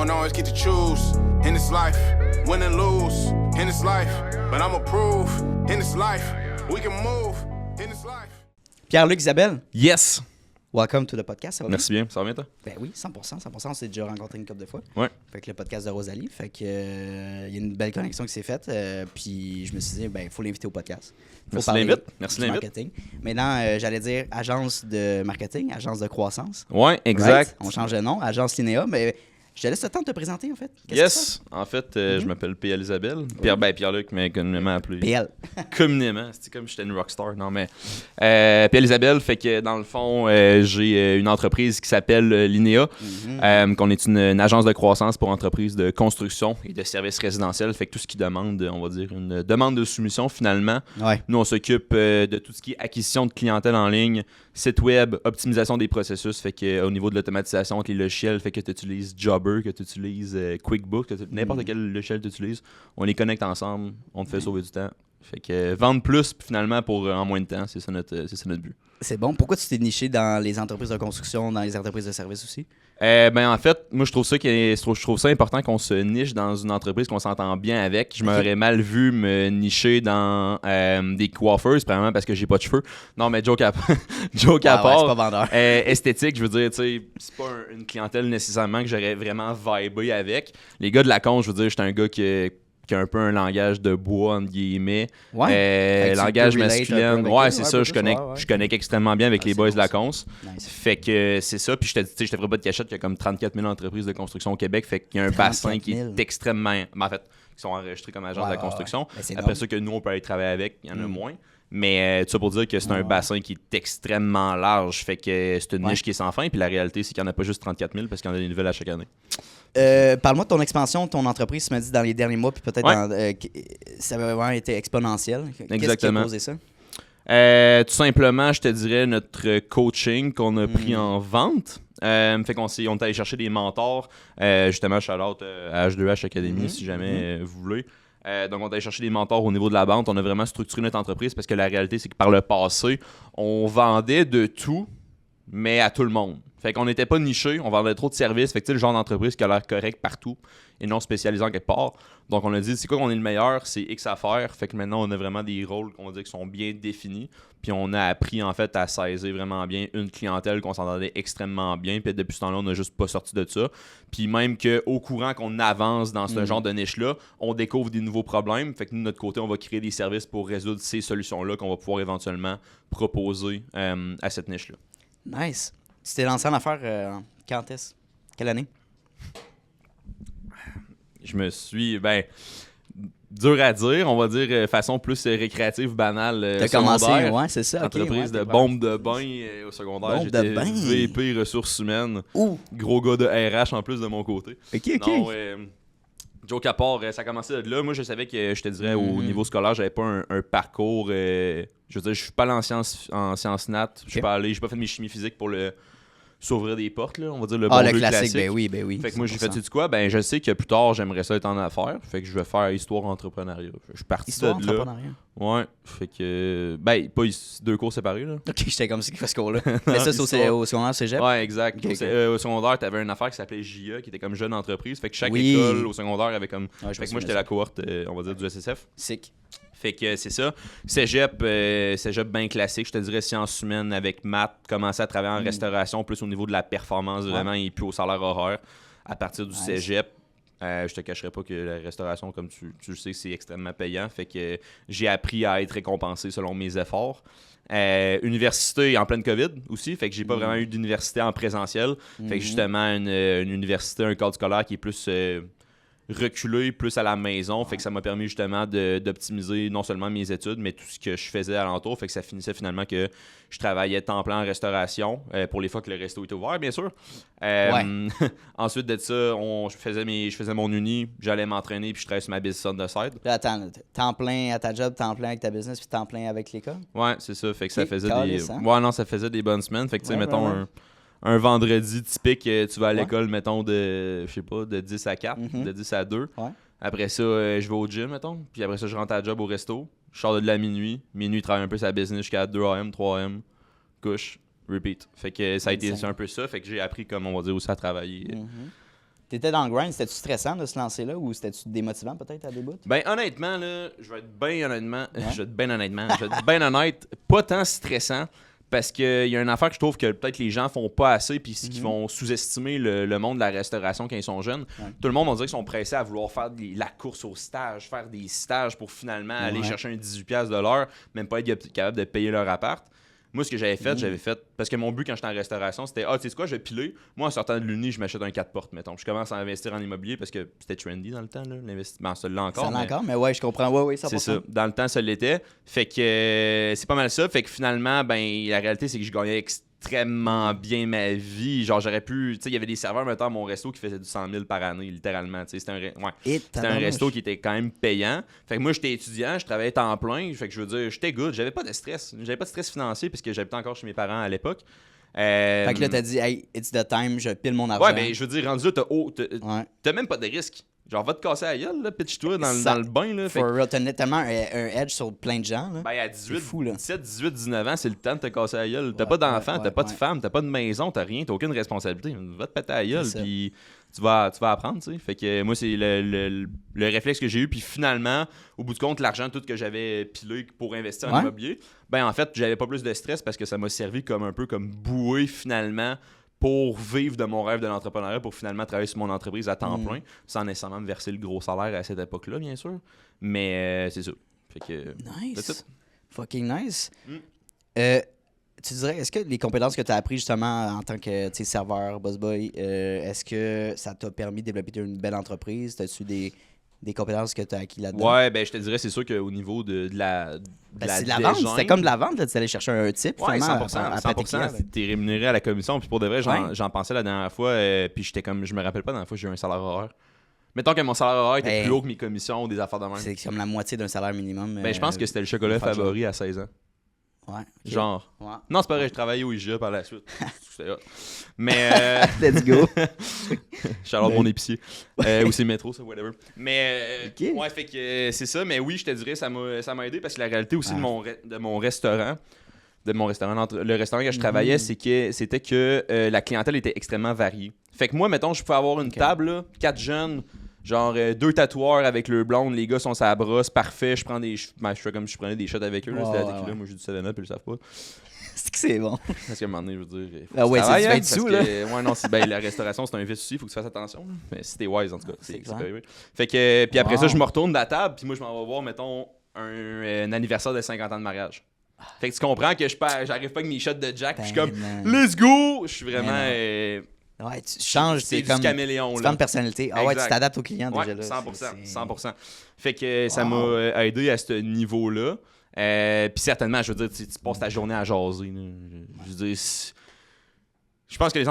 don't always get to choose in this life, win and lose in this life, but I'ma prove in this life, we can move in this life. Pierre-Luc, Isabelle, Yes! welcome to the podcast. Ça va Merci bien. Ça va bien, toi? bien? Ben oui, 100%. On s'est déjà rencontré une couple de fois. Ouais. Fait que le podcast de Rosalie. Fait que il y a une belle connexion qui s'est faite. Puis je me suis dit, ben, il faut l'inviter au podcast. Merci de l'invite. Merci du de l'invite. marketing. Maintenant, j'allais dire agence de marketing, agence de croissance. Ouais, exact. Right? On change de nom, agence Linéa. Mais je te laisse le temps de te présenter, en fait. Qu'est-ce que Yes! En fait, je m'appelle P.L. Isabelle. Pierre-Luc, mais communément appelé. PL. Communément. C'est comme si j'étais une rockstar. Non, mais P.L. Isabelle, fait que dans le fond, j'ai une entreprise qui s'appelle Linéa, qu'on est une agence de croissance pour entreprises de construction et de services résidentiels. Fait que tout ce qui demande, on va dire, une demande de soumission, finalement. Ouais. Nous, on s'occupe de tout ce qui est acquisition de clientèle en ligne, site web, optimisation des processus. Fait que au niveau de l'automatisation avec les logiciels, fait que tu utilises Jobber, que tu utilises QuickBooks, que n'importe quel logiciel tu utilises, on les connecte ensemble, on te fait sauver du temps. Fait que vendre plus finalement pour en moins de temps, c'est ça notre but. C'est bon. Pourquoi tu t'es niché dans les entreprises de construction, dans les entreprises de services aussi? Ben en fait, moi je trouve ça important qu'on se niche dans une entreprise qu'on s'entend bien avec. Je m'aurais mal vu me nicher dans des coiffeuses, premièrement parce que j'ai pas de cheveux. Non, mais joke à part. Ouais, c'est pas vendeur. Esthétique, je veux dire, tu sais, c'est pas une clientèle nécessairement que j'aurais vraiment vibé avec. Les gars de la con, je veux dire, j'étais un gars qui a un peu un langage de bois, entre guillemets. Ouais. Langage masculin. Ouais, c'est ça. Je je connecte extrêmement bien avec les boys de la cons. Nice. Fait que c'est ça. Puis je te ferai pas de cachette qu'il y a comme 34 000 entreprises de construction au Québec. Fait qu'il y a un bassin qui 000. est extrêmement... En fait, qui sont enregistrés comme agents de la construction. Ben, c'est Après énorme. ça, que nous, on peut aller travailler avec, il y en a moins. Mais tout ça pour dire que c'est un bassin qui est extrêmement large. Fait que c'est une niche qui est sans fin. Puis la réalité, c'est qu'il n'y en a pas juste 34 000 parce qu'il y en a des nouvelles à chaque année. Parle-moi de ton expansion, de ton entreprise, tu m'as dit dans les derniers mois, puis peut-être ça a vraiment été exponentiel. Exactement. Qu'est-ce qui a causé ça? Tout simplement, je te dirais notre coaching qu'on a pris en vente. Fait qu'on est allé chercher des mentors. Justement, shout-out à H2H Academy si jamais vous voulez. Donc, on est allé chercher des mentors au niveau de la vente. On a vraiment structuré notre entreprise parce que la réalité, c'est que par le passé, on vendait de tout, mais à tout le monde. Fait qu'on n'était pas niché, on vendait trop de services. Fait que tu sais, le genre d'entreprise qui a l'air correct partout et non spécialisé en quelque part. Donc on a dit, c'est quoi qu'on est le meilleur, c'est X à faire. Fait que maintenant, on a vraiment des rôles qu'on va dire qui sont bien définis. Puis on a appris en fait à saisir vraiment bien une clientèle qu'on s'entendait extrêmement bien. Puis depuis ce temps-là, on n'a juste pas sorti de ça. Puis même qu'au courant qu'on avance dans ce genre de niche-là, on découvre des nouveaux problèmes. Fait que nous, de notre côté, on va créer des services pour résoudre ces solutions-là qu'on va pouvoir éventuellement proposer à cette niche-là. Nice. Tu t'es lancé en affaires quand est-ce? Quelle année? Je me suis, dur à dire, on va dire façon plus récréative, banale. T'as commencé, ouais, c'est ça. Entreprise de bombe de bain au secondaire. Bombe de J'étais bain. VP ressources humaines. Ouh! Gros gars de RH en plus de mon côté. OK. Non, joke à part, ça a commencé de là. Moi, je savais que, je te dirais, au niveau scolaire, j'avais pas un parcours. Je veux dire, je suis pas allé en sciences nat. Je suis pas fait mes chimies physiques pour s'ouvrir des portes, là, on va dire le bon le vieux classique, ben oui. Fait que moi, j'ai 100%. fait du quoi? Ben, je sais que plus tard, j'aimerais ça être en affaires. Fait que je vais faire histoire entrepreneuriat. Je suis parti Histoire, de là. entrepreneuriat. Ouais. Fait que, pas deux cours séparés, là. OK, j'étais comme c'est quoi ce cours-là? Mais ça, c'est au secondaire cégep? Ouais, exact. Ok. Au secondaire, t'avais une affaire qui s'appelait JA, qui était comme jeune entreprise. Fait que chaque Oui. école au secondaire avait comme. Ouais, je fait me que moi, souviens j'étais de la cohorte, on va dire, du SSF. Sick. Fait que c'est ça. Cégep bien classique, je te dirais sciences humaines avec maths, commencer à travailler en restauration, plus au niveau de la performance vraiment et puis au salaire horaire. À partir du cégep, je te cacherai pas que la restauration, comme tu le sais, c'est extrêmement payant. Fait que j'ai appris à être récompensé selon mes efforts. Université en pleine COVID aussi, fait que j'ai pas vraiment eu d'université en présentiel. Fait que justement, une université, un cadre scolaire qui est plus reculé, plus à la maison. Fait que ça m'a permis justement d'optimiser non seulement mes études, mais tout ce que je faisais alentour. Fait que ça finissait finalement que je travaillais temps plein en restauration, pour les fois que le resto était ouvert, bien sûr. Ensuite de ça, je faisais mon uni, j'allais m'entraîner, puis je travaillais sur ma business on the side. Là, attends, temps plein à ta job, temps plein avec ta business, puis temps plein avec l'école? Ouais, c'est ça. Fait que ça Ok, faisait calisse, hein? Ouais, non, ça faisait des bonnes semaines. Fait que, tu sais, Ouais, mettons, ouais. un vendredi typique, tu vas à l'école, mettons, de 10 à 4, de 10 à 2. Ouais. Après ça, je vais au gym, mettons. Puis après ça, je rentre à la job au resto. Je sors de là à minuit. Minuit, je travaille un peu sur la business jusqu'à 2 AM, 3 AM. Couche, repeat. Fait que ça a été un peu ça. Fait que j'ai appris, comme on va dire, aussi à travailler. T'étais dans le grind, c'était-tu stressant de se lancer là ou c'était-tu démotivant peut-être à des bouts? Ben honnêtement, là, je vais être bien honnête, pas tant stressant. Parce qu'il y a une affaire que je trouve que peut-être les gens font pas assez, puis qui vont sous-estimer le monde de la restauration quand ils sont jeunes. Ouais. Tout le monde, on dirait qu'ils sont pressés à vouloir faire la course au stage, faire des stages pour finalement aller chercher un 18$ de l'heure, même pas être capable de payer leur appart. Moi, ce que j'avais fait, parce que mon but quand j'étais en restauration, c'était tu sais quoi, je vais piler. Moi, en sortant de l'Uni, je m'achète un 4 portes, mettons. Je commence à investir en immobilier parce que c'était trendy dans le temps, là, l'investissement. Ça l'est encore. Ça l'est encore, mais ouais, je comprends. Ouais, ça c'est ça. Dans le temps, ça l'était. Fait que c'est pas mal ça. Fait que finalement, ben, la réalité, c'est que je gagnais extrêmement bien ma vie. Genre, j'aurais pu. Tu sais, il y avait des serveurs, mettons, à mon resto qui faisaient du 100 000 par année, littéralement. Tu sais, c'était un resto qui était quand même payant. Fait que moi, j'étais étudiant, je travaillais temps plein. Fait que je veux dire, j'étais good. J'avais pas de stress. J'avais pas de stress financier parce que j'habitais encore chez mes parents à l'époque. Fait que là, t'as dit, hey, it's the time, je pile mon argent. Ouais, ben, je veux dire, rendu là, t'as même pas de risque. Genre, va te casser la gueule, là, pitch-toi dans le bain, là. For real, t'as tellement un edge sur plein de gens, là. Ben, à 17, 18, 19 ans, c'est le temps de te casser la gueule. T'as pas d'enfant, t'as pas de femme, t'as pas de maison, t'as rien, t'as aucune responsabilité. Va te péter la gueule, puis tu vas apprendre, tu sais. Fait que moi, c'est le réflexe que j'ai eu, puis finalement, au bout du compte, l'argent tout que j'avais pilé pour investir en immobilier, ben, en fait, j'avais pas plus de stress parce que ça m'a servi comme un peu comme bouée, finalement, pour vivre de mon rêve de l'entrepreneuriat, pour finalement travailler sur mon entreprise à temps plein, sans nécessairement me verser le gros salaire à cette époque-là, bien sûr. Mais c'est ça. Fait que, nice. Fucking nice. Tu dirais, est-ce que les compétences que tu as apprises justement en tant que serveur, boss boy, est-ce que ça t'a permis de développer une belle entreprise? As-tu des compétences que tu as acquis là-dedans? Ouais, ben je te dirais, c'est sûr qu'au niveau de la c'est de la vente, c'était comme de la vente, là, tu allais chercher un type. Ouais, 100%. À 100%, t'es rémunéré à la commission. Puis pour de vrai, j'en pensais la dernière fois, puis j'étais comme, je me rappelle pas la dernière fois que j'ai eu un salaire horaire. Mettons que mon salaire horaire était plus haut que mes commissions ou des affaires de même. C'est comme la moitié d'un salaire minimum. Ben je pense que c'était le chocolat favori à 16 ans. Ouais. Okay. Genre. Ouais. Non, c'est pas vrai, je travaillais au IGA par la suite. C'était hot. Mais. Let's go. J'adore mon épicier. Ou c'est métro, ça, whatever. Mais. Ouais, fait que c'est ça. Mais oui, je te dirais, ça m'a aidé parce que la réalité aussi de mon restaurant. Le restaurant que je travaillais, c'était que la clientèle était extrêmement variée. Fait que moi, mettons, je pouvais avoir une table, là, 4 jeunes. Genre 2 tatoueurs avec le blonde, les gars sont sur la brosse, parfait. Je fais comme si je prenais des shots avec eux. Là, c'était la tequila, moi j'ai du 7-up, ils le savent pas. C'est que c'est bon. Parce qu'à un moment donné, je veux dire. Ah ouais, c'est du vin dessous, là. Ouais, non, la restauration, c'est un vice aussi, il faut que tu fasses attention. Là. Mais si t'es wise, en tout cas, c'est payé. Fait que, puis après ça, je me retourne de la table, puis moi, je m'en vais voir, mettons, un anniversaire de 50 ans de mariage. Fait que tu comprends que j'arrive pas avec mes shots de Jack, puis je suis comme, let's go! Je suis vraiment. Ouais, tu changes, c'est comme du caméléon. Tu prends une personnalité. Ah ouais, tu t'adaptes au client déjà. Ouais, là. 100%. Fait que ça m'a aidé à ce niveau-là. Puis certainement, je veux dire, tu passes ta journée à jaser. Là. Je veux dire, je pense que les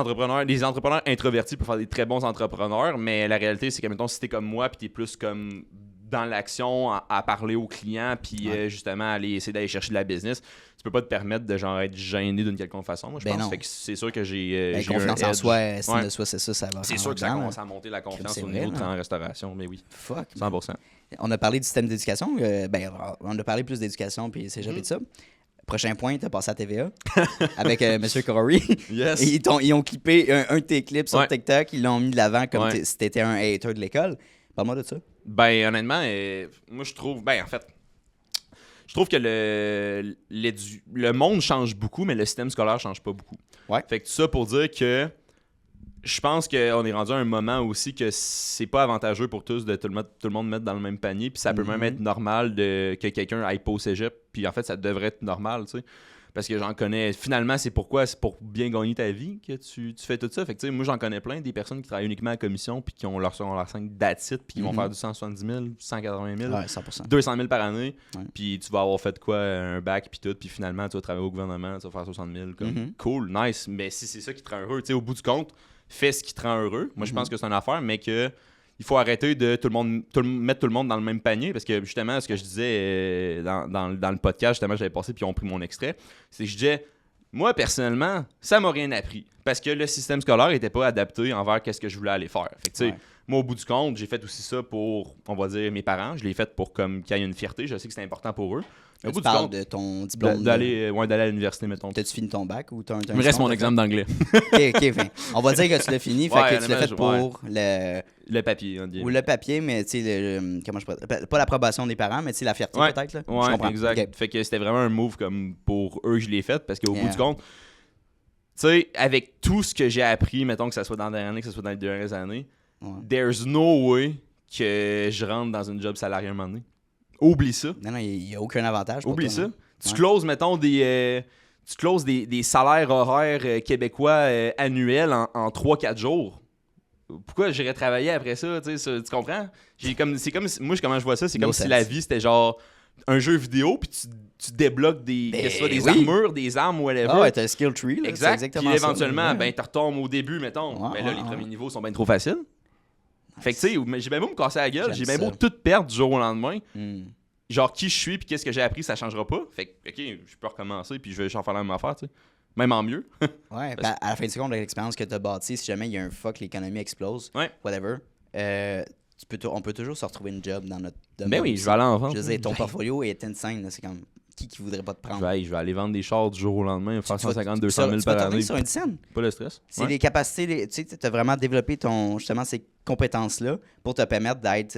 entrepreneurs introvertis peuvent faire des très bons entrepreneurs, mais la réalité, c'est que, mettons, si t'es comme moi, puis t'es plus comme dans l'action, à parler aux clients, puis justement, essayer d'aller chercher de la business, tu peux pas te permettre de genre être gêné d'une quelconque façon. Moi, je pense. Fait que c'est sûr que j'ai confiance en soi, estime de soi, c'est ça va. C'est sûr que ça commence à monter la confiance au niveau de la restauration, mais oui. Fuck. 100%. On a parlé du système d'éducation. On a parlé plus d'éducation, puis c'est jamais de ça. Prochain point, t'as passé à TVA avec M. Corey. Yes. Et ils ont clippé un de tes clips sur TikTok, ils l'ont mis de l'avant comme si t'étais un hater de l'école. Parle-moi de ça. Ben, honnêtement, moi, je trouve... Ben, en fait, je trouve que le monde change beaucoup, mais le système scolaire change pas beaucoup. Ouais. Fait que tout ça pour dire que je pense qu'on est rendu à un moment aussi que c'est pas avantageux pour tous de tout le monde mettre dans le même panier, puis ça peut même être normal que quelqu'un aille pas au cégep, puis en fait, ça devrait être normal, tu sais. Parce que j'en connais... Finalement, c'est pour bien gagner ta vie que tu fais tout ça. Fait que, tu sais, moi, j'en connais plein, des personnes qui travaillent uniquement à commission puis qui ont leur 5 that's it, puis qui vont faire du 170 000, 180 000, 200 000 par année. Puis tu vas avoir fait quoi, un bac puis tout, puis finalement, tu vas travailler au gouvernement, tu vas faire 60 000. Comme, cool, nice. Mais si c'est ça qui te rend heureux, tu sais, au bout du compte, fais ce qui te rend heureux. Moi, je pense que c'est une affaire, mais que... Il faut arrêter de mettre tout le monde dans le même panier, parce que justement, ce que je disais dans le podcast, justement, j'avais passé puis ils ont pris mon extrait, c'est que je disais, moi, personnellement, ça m'a rien appris, parce que le système scolaire n'était pas adapté envers qu'est-ce que je voulais aller faire. Fait que, tu sais, moi, au bout du compte, j'ai fait aussi ça pour, on va dire, mes parents. Je l'ai fait pour qu'il y ait une fierté. Je sais que c'est important pour eux. Au bout Tu du parles compte, de ton diplôme. d'aller à l'université, mettons. T'as-tu fini ton bac ou t'as un Il me reste mon examen d'anglais. Ok, fin. On va dire que tu l'as fini, fait Ouais, que tu l'as fait honnêtement, pour le... Le papier, on Ou le papier, mais tu sais, comment je pourrais... Pas l'approbation des parents, mais tu sais, la fierté Ouais. peut-être, là. Je Ouais, comprends. exact. Ok. Fait que c'était vraiment un move comme pour eux que je l'ai fait parce qu'au bout Yeah. du compte, tu sais, avec tout ce que j'ai appris, mettons que ça soit dans la dernière année, que ce soit dans les dernières années, Ouais. there's no way que je rentre dans une job salariée à un moment donné. Oublie ça. Non, il n'y a aucun avantage pour Oublie toi, ça. non? Tu Ouais. closes, mettons, tu closes des salaires horaires québécois annuels en 3-4 jours. Pourquoi j'irais travailler après ça, tu comprends? Moi, comment je vois ça, c'est No comme si sense. la vie, c'était genre un jeu vidéo, puis tu débloques que ce soit des oui. armures, des armes, whatever. Ah ouais, t'as un skill tree, là. C'est Exact. exactement Puis ça. éventuellement, Ouais. ben, tu retombes au début, mettons. Ouais, Ben là, ouais, les ouais. premiers niveaux sont bien trop faciles. Fait que, tu sais, j'ai bien beau me casser la gueule, J'aime j'ai bien ça. beau tout perdre du jour au lendemain. Hmm. Genre, qui je suis, puis qu'est-ce que j'ai appris, ça changera pas. Fait que, ok, je peux recommencer, puis je vais en faire la même affaire, tu sais. Même en mieux. Ouais, ben, à la fin de compte, de l'expérience que tu as bâtie, si jamais il y a un fuck, l'économie explose, Ouais. whatever, on peut toujours se retrouver une job dans notre domaine. Ben oui, aussi. je vais aller en vente. Je veux dire, ton Ben, portfolio est insane, là. C'est comme qui voudrait pas te prendre. je vais aller vendre des chars du jour au lendemain, faire Tu vas- 150, tu 200 000 vas par tomber année. sur une scène. Pas de stress. C'est Ouais. les capacités, tu sais, tu as vraiment développé justement ces compétences-là pour te permettre d'être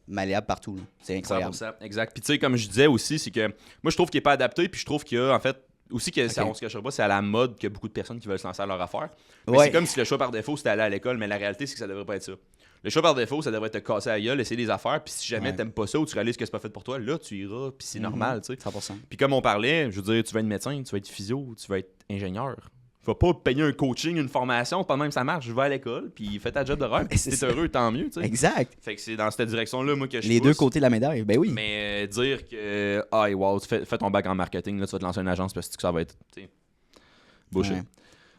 malléable partout, là. C'est incroyable. 100%, exact. Puis tu sais, comme je disais aussi, c'est que moi je trouve qu'il est pas adapté, puis je trouve qu'il y a en fait aussi que ça, Ok. on se cachera pas, c'est à la mode qu'il y a beaucoup de personnes qui veulent se lancer à leur affaire. Mais Ouais. c'est comme si le choix par défaut c'était aller à l'école, mais la réalité c'est que ça devrait pas être ça. Le choix par défaut, ça devrait te casser la gueule, essayer des affaires, puis si jamais Ouais. t'aimes pas ça ou tu réalises que c'est pas fait pour toi, là tu iras, puis c'est Mhm. normal, tu sais. 100%. Puis comme on parlait, je veux dire, tu vas être médecin, tu vas être physio, tu vas être ingénieur. Tu vas pas payer un coaching, une formation, pas même ça marche, je vais à l'école, puis fais ta job de rêve, puis si c'est t'es ça. heureux, tant mieux, tu sais. Exact. Fait que c'est dans cette direction-là, moi, que je Les deux pousse. côtés de la médaille, ben oui. Mais dire que, wow, fais ton bac en marketing, là, tu vas te lancer une agence parce que ça va être, tu sais, bullshit.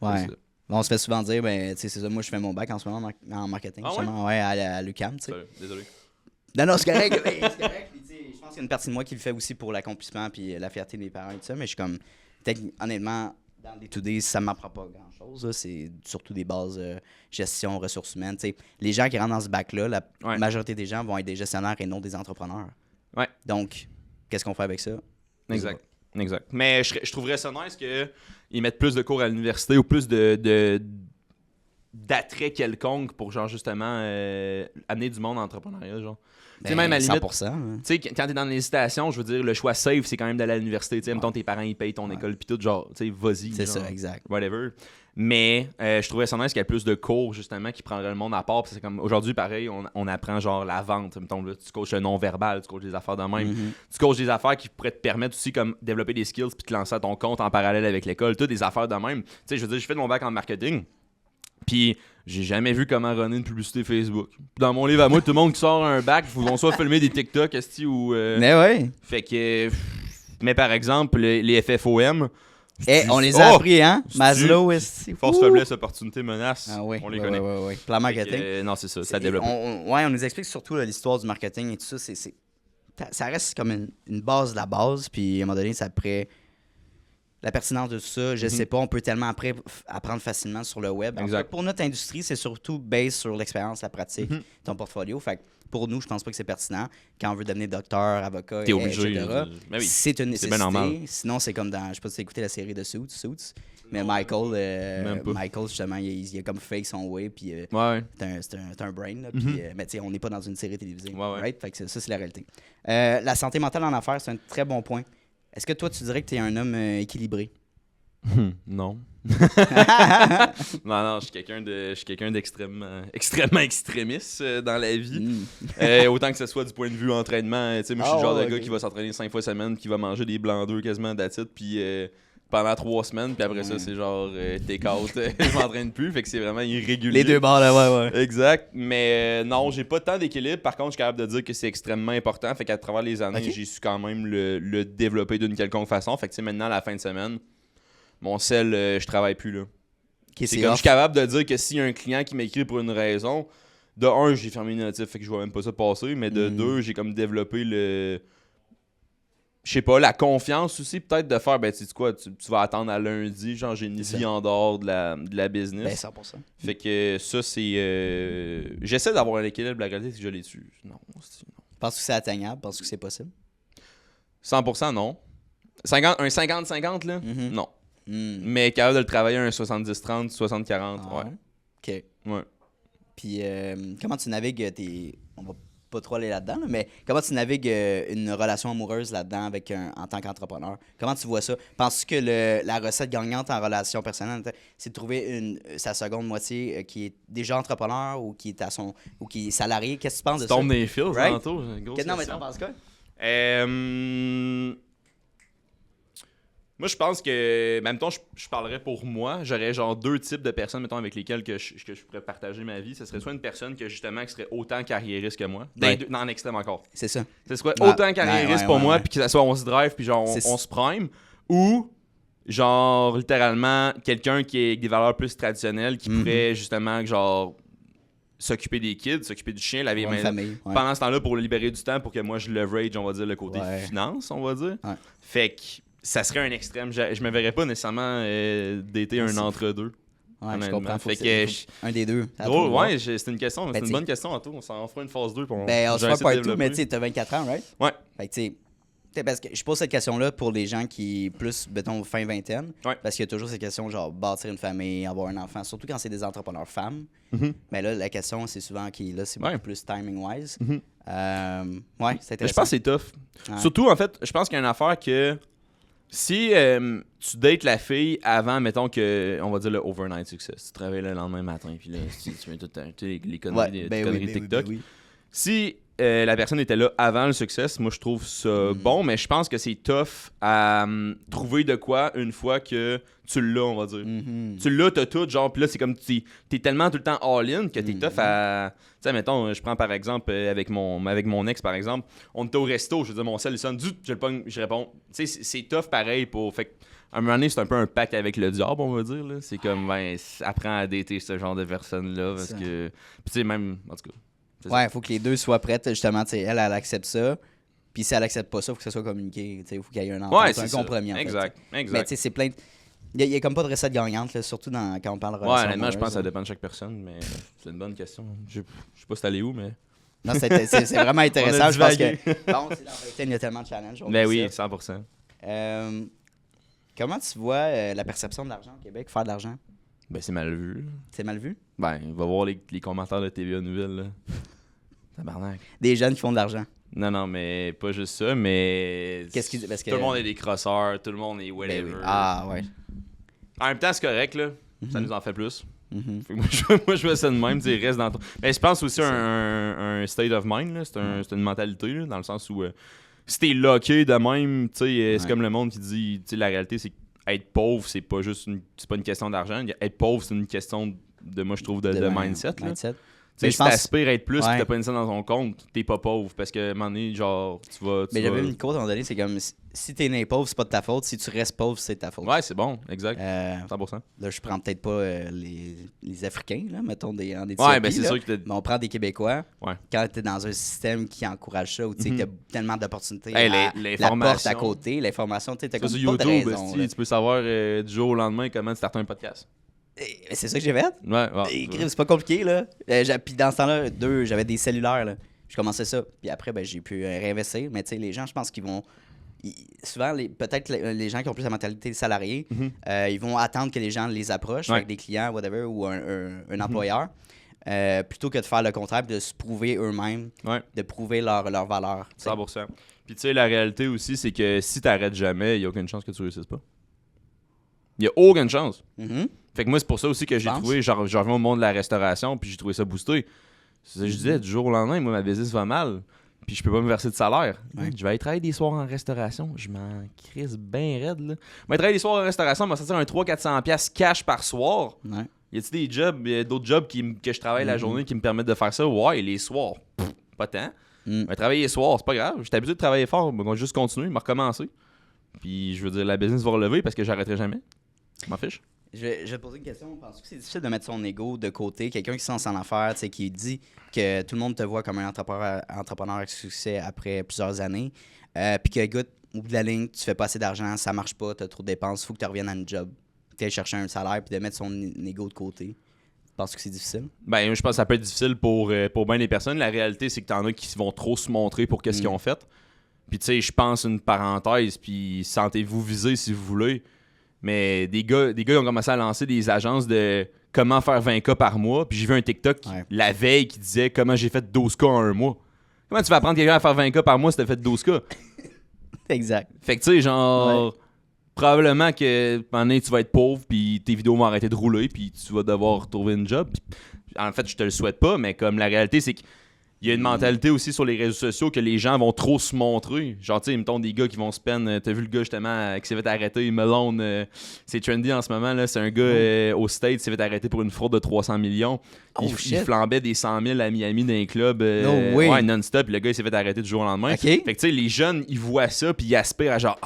Ouais. C'est ça. On se fait souvent dire, ben, tu sais, c'est ça, moi je fais mon bac en ce moment en marketing, Ah ouais? justement, ouais, à l'UQAM, tu sais. Désolé. Non, c'est correct, ben, c'est correct. Puis, tu sais, je pense qu'il y a une partie de moi qui le fait aussi pour l'accomplissement puis la fierté des parents et tout ça, mais je suis comme, honnêtement, dans les 2D, ça m'apprend pas grand-chose, là. C'est surtout des bases gestion, ressources humaines, tu sais. Les gens qui rentrent dans ce bac-là, la Ouais. majorité des gens vont être des gestionnaires et non des entrepreneurs. Ouais. Donc, qu'est-ce qu'on fait avec ça? Exact. Exact. Mais je trouverais ça nice qu'ils mettent plus de cours à l'université ou plus d'attrait quelconque pour, genre, justement, amener du monde en entrepreneuriat, genre. Tu sais, même à la limite, 100%. Hein. tu sais, quand t'es dans l'hésitation, je veux dire, le choix safe, c'est quand même d'aller à l'université. Tu sais, mettons, tes parents, ils payent ton école, puis tout, genre, tu sais, vas-y. C'est genre, ça, exact. Whatever. Mais je trouvais ça nice qu'il y ait plus de cours, justement, qui prendraient le monde à part. Puis c'est comme, aujourd'hui, pareil, on apprend, genre, la vente. Mettons, là, tu coaches le non-verbal, tu coaches des affaires de même. Mhm. Tu coaches des affaires qui pourraient te permettre aussi, comme, développer des skills, puis te lancer à ton compte en parallèle avec l'école. Toutes des affaires de même. Tu sais, je veux dire, j'ai fait mon bac en marketing. Puis j'ai jamais vu comment runner une publicité Facebook. Dans mon livre à moi, tout le monde qui sort un bac, ils vont soit filmer des TikTok, esti, ou... Mais ouais. Fait que... Mais par exemple, les FFOM... On les a appris, hein? c'est-tu- Maslow, est Force, faiblesse, opportunité, menace. Ah oui, on les ouais, connaît. ouais. Plan Fait que, marketing. non, c'est ça, ça développe. On nous explique surtout là, l'histoire du marketing et tout ça. Ça reste comme une base de la base, puis à un moment donné, ça après la pertinence de tout ça, je sais pas, on peut tellement après apprendre facilement sur le web. En Exact. fait, pour notre industrie, c'est surtout basé sur l'expérience, la pratique, ton portfolio. Fait que pour nous, je pense pas que c'est pertinent. Quand on veut devenir docteur, avocat, T'es obligé. etc., Ben oui. c'est une C'est nécessité. bien normal. Sinon, c'est comme dans, je sais pas si tu as écouté la série de Suits. Mais Michael, Même pas. Michael, justement, il a comme fake son way, puis Ouais. c'est un brain, là, puis, mais tu sais, on n'est pas dans une série télévisée. Ouais. Right? Fait que ça, c'est la réalité. La santé mentale en affaires, c'est un très bon point. Est-ce que toi, tu dirais que tu es un homme équilibré? Non. Non, je suis quelqu'un extrêmement extrémiste dans la vie. Autant que ce soit du point de vue entraînement. Tu sais, moi, je suis le genre de gars qui va s'entraîner 5 fois semaine, qui va manger des blancs d'œufs quasiment d'attitude, puis pendant 3 semaines, puis après ça, c'est genre take-out, je m'entraîne plus, fait que c'est vraiment irrégulier. Les deux bords, là, ouais. Exact, mais non, j'ai pas tant d'équilibre. Par contre, je suis capable de dire que c'est extrêmement important. Fait qu'à travers les années, Ok. j'ai su quand même le développer d'une quelconque façon. Fait que tu sais, maintenant, à la fin de semaine, mon sel, je travaille plus là. Okay, C'est comme je suis capable de dire que s'il y a un client qui m'écrit pour une raison, de un, j'ai fermé une notif, fait que je vois même pas ça passer, mais de deux, j'ai comme développé je sais pas, la confiance aussi, peut-être de faire, ben tu sais quoi, tu vas attendre à lundi, genre j'ai une C'est vie ça. en dehors de la business. Ben, 100%. Fait que ça, c'est. J'essaie d'avoir un équilibre, la réalité, c'est que je l'ai dessus. Non, c'est. Non. Penses-tu que c'est atteignable? Penses-tu que c'est possible? 100% non. Un 50-50, là? Mhm. Non. Hmm. Mais capable de le travailler un 70-30, 60-40, Ah, ouais. OK. Ouais. Puis comment tu navigues on va pas trop aller là-dedans, là, mais comment tu navigues une relation amoureuse là-dedans en tant qu'entrepreneur? Comment tu vois ça? Penses-tu que la recette gagnante en relation personnelle, c'est de trouver sa seconde moitié qui est déjà entrepreneur ou qui est salarié? Qu'est-ce que tu penses de Tu ça? tombes dans les fils, Right? tantôt. Non, mais t'en penses quoi? Moi, je pense que, même temps, je parlerais pour moi. J'aurais genre 2 types de personnes, mettons, avec lesquelles que je pourrais partager ma vie. Ce serait soit une personne qui serait autant carriériste que moi. Ouais. Dans l'extrême encore. C'est ça. Ce serait Ouais. autant carriériste Ouais, pour ouais, moi, ouais. puis que ça soit on se drive, puis genre C'est- on se prime. Ou, genre, littéralement, quelqu'un qui a des valeurs plus traditionnelles, qui pourrait justement, genre, s'occuper des kids, s'occuper du chien, laver les Avoir une mains. famille. Ouais. Pendant ce temps-là, pour libérer du temps, pour que moi je leverage, on va dire, le côté Ouais. finance, on va dire. Ouais. Fait que ça serait un extrême. Je me verrais pas nécessairement dater un C'est- entre-deux. Ouais, je honnêtement. comprends. Faut Fait que que c'est- un des deux. À Drôle, trouver. ouais, c'est une question. Ben, C'est une t'sais- bonne question, Anto. On s'en fera une phase 2. Ben, on se fait partout, mais tu sais, t'as 24 ans, right? Ouais. Fait que, tu sais, parce que je pose cette question-là pour les gens qui, plus, mettons, fin vingtaine. Ouais. Parce qu'il y a toujours ces questions, genre, bâtir une famille, avoir un enfant, surtout quand c'est des entrepreneurs femmes. Mais là, la question, c'est souvent qui, là, c'est beaucoup Ouais. plus timing-wise. Mhm. Ouais, c'est Je intéressant. pense que c'est tough. Ouais. Surtout, en fait, je pense qu'il y a une affaire que si tu dates la fille avant, mettons que, on va dire le overnight success, tu travailles le lendemain matin, puis là, tu fais tout le temps les conneries, Ouais, ben oui, ben oui, TikTok. ben oui. Si la personne était là avant le succès, moi je trouve ça bon, mais je pense que c'est tough à trouver de quoi une fois que tu l'as, on va dire. Mhm. Tu l'as, t'as tout, genre, pis là, c'est comme t'es tellement tout le temps all-in que t'es tough à. Tu sais, mettons, je prends par exemple, avec mon ex, par exemple, on était au resto, je veux dire, mon cell, il sonne, je le pogne, je réponds. Tu sais, c'est tough pareil pour. Fait que, à un moment donné, c'est un peu un pacte avec le diable, on va dire, là. C'est comme, ben, apprends à dater ce genre de personnes-là, parce Ça. que. Pis tu sais, même, en tout cas. c'est Ouais, il faut que les deux soient prêtes, justement. Tu sais, elle accepte ça. Puis si elle accepte pas ça, il faut que ça soit communiqué. Tu sais, il faut qu'il y ait un ça. entente, Ouais, un c'est ça. compromis. En fait, Exact, tu sais. Mais tu exact. sais, c'est plein. Il y a comme pas de recette gagnante, là, surtout quand on parle de Ouais, relation honnêtement, je pense que ça amoureuse, dépend de chaque personne, mais c'est une bonne question. Je sais pas si t'es allé où, mais. Non, c'est vraiment intéressant. On a Je pense divagué. que. Bon, c'est dans la vingtaine, il y a tellement de challenges. on Ben dit oui, ça. 100%. Comment tu vois la perception de l'argent au Québec, faire de l'argent? Ben c'est mal vu. C'est mal vu? Ben, va voir les commentaires de TVA Nouvelles, là. Tabarnak. Des jeunes qui font de l'argent. Non, non, mais pas juste ça, mais. Qu'est-ce qu'ils- parce que- Tout le monde est des crosseurs, tout le monde est Ben whatever. oui. Ah, ouais. En même temps, c'est correct, là. Ça nous en fait plus. Mhm. Fait que moi, je vois ça de même, tu sais, reste dans ton. Mais je pense aussi un state of mind, là. C'est une mentalité, là, dans le sens où si t'es locké de même, tu sais, c'est Ouais. comme le monde qui dit, tu sais, la réalité, c'est qu'être pauvre, c'est pas juste c'est pas une question d'argent. Être pauvre, c'est une question de, moi, je trouve, de mindset, là. Mindset. Tu sais, Mais si je pense- t'aspires à être plus Ouais. pis t'as pas une scène dans ton compte, t'es pas pauvre. Parce que, à un moment donné, genre, tu vas. Mais j'avais une quote à un moment donné, c'est comme si t'es né pauvre, c'est pas de ta faute. Si tu restes pauvre, c'est de ta faute. Ouais, c'est bon, exact. là, 100%. je prends peut-être pas les Africains, là, mettons, en Ouais, Éthiopie, ben c'est là. sûr que t'as. Mais on prend des Québécois. Ouais. Quand t'es dans un système qui encourage ça, ou tu sais, que t'as tellement d'opportunités Hey, à la porte l'information. à côté, l'information, tu sais, t'as Ça, comme sur pas de YouTube, raison. esti, là. tu peux savoir du jour au lendemain comment tu startes un podcast. C'est ça que j'ai fait. Ouais, Et, ouais. c'est pas compliqué, là. Puis dans ce temps-là, j'avais des cellulaires, là. Je commençais ça. Puis après, ben, j'ai pu réinvestir. Mais tu sais, les gens, je pense qu'ils vont... souvent, peut-être les gens qui ont plus la mentalité salariée, ils vont attendre que les gens les approchent Ouais. avec des clients, whatever, ou un employeur, plutôt que de faire le contraire, puis de se prouver eux-mêmes, Ouais, de prouver leur valeur. tu sais. 100%. Puis tu sais, la réalité aussi, c'est que si t'arrêtes jamais, il y a aucune chance que tu réussisses pas. Il y a aucune chance. Mhm. Fait que moi, c'est pour ça aussi que j'ai penses? trouvé, genre, je reviens au monde de la restauration, puis j'ai trouvé ça boosté. C'est ça que je disais, du jour au lendemain, moi, ma business va mal, puis je peux pas me verser de salaire. Ouais. Je vais aller travailler des soirs en restauration, je m'en crisse bien raide, là. Je vais travailler des soirs en restauration, je vais sortir un 300-400$ cash par soir. Ouais. Y a-t-il des jobs, d'autres jobs que je travaille la journée qui me permettent de faire ça? Ouais, les soirs, pas tant. Mm. Mais travailler les soirs, c'est pas grave. J'étais habitué de travailler fort, mais on va juste continuer, me recommencer. Puis je veux dire, la business va relever parce que j'arrêterai jamais. Je m'en fiche. Je vais te poser une question. Penses-tu que c'est difficile de mettre son ego de côté? Quelqu'un qui se lance en affaires, tu sais, qui dit que tout le monde te voit comme un entrepreneur avec succès après plusieurs années, puis que, écoute, au bout de la ligne, tu fais pas assez d'argent, ça marche pas, tu as trop de dépenses, il faut que tu reviennes à une job. Tu ailles chercher un salaire, puis de mettre son ego de côté. Penses-tu que c'est difficile? Ben, je pense que ça peut être difficile pour bien des personnes. La réalité, c'est que t'en as qui vont trop se montrer pour qu'est-ce qu'ils ont fait. Puis tu sais, je pense une parenthèse, puis sentez-vous visé si vous voulez. Mais des gars ont commencé à lancer des agences de comment faire 20K par mois. Puis j'ai vu un TikTok la veille qui disait comment j'ai fait 12K en un mois. Comment tu vas apprendre quelqu'un à faire 20K par mois si t'as fait 12K? Exact. Fait que tu sais, genre, probablement que pendant donné, tu vas être pauvre, puis tes vidéos vont arrêter de rouler, puis tu vas devoir trouver une job. Puis, en fait, je te le souhaite pas, mais comme la réalité, c'est qu'il y a une mentalité aussi sur les réseaux sociaux que les gens vont trop se montrer. Genre, tu sais, mettons des gars qui vont se peine. T'as vu le gars justement qui s'est fait arrêter, Malone, c'est trendy en ce moment, là. C'est un gars au States qui s'est fait arrêter pour une fraude de 300 millions. Il flambait des 100 000 à Miami dans un club non-stop. Puis le gars, il s'est fait arrêter du jour au lendemain. Okay. Fait que tu sais, les jeunes, ils voient ça, puis ils aspirent à genre,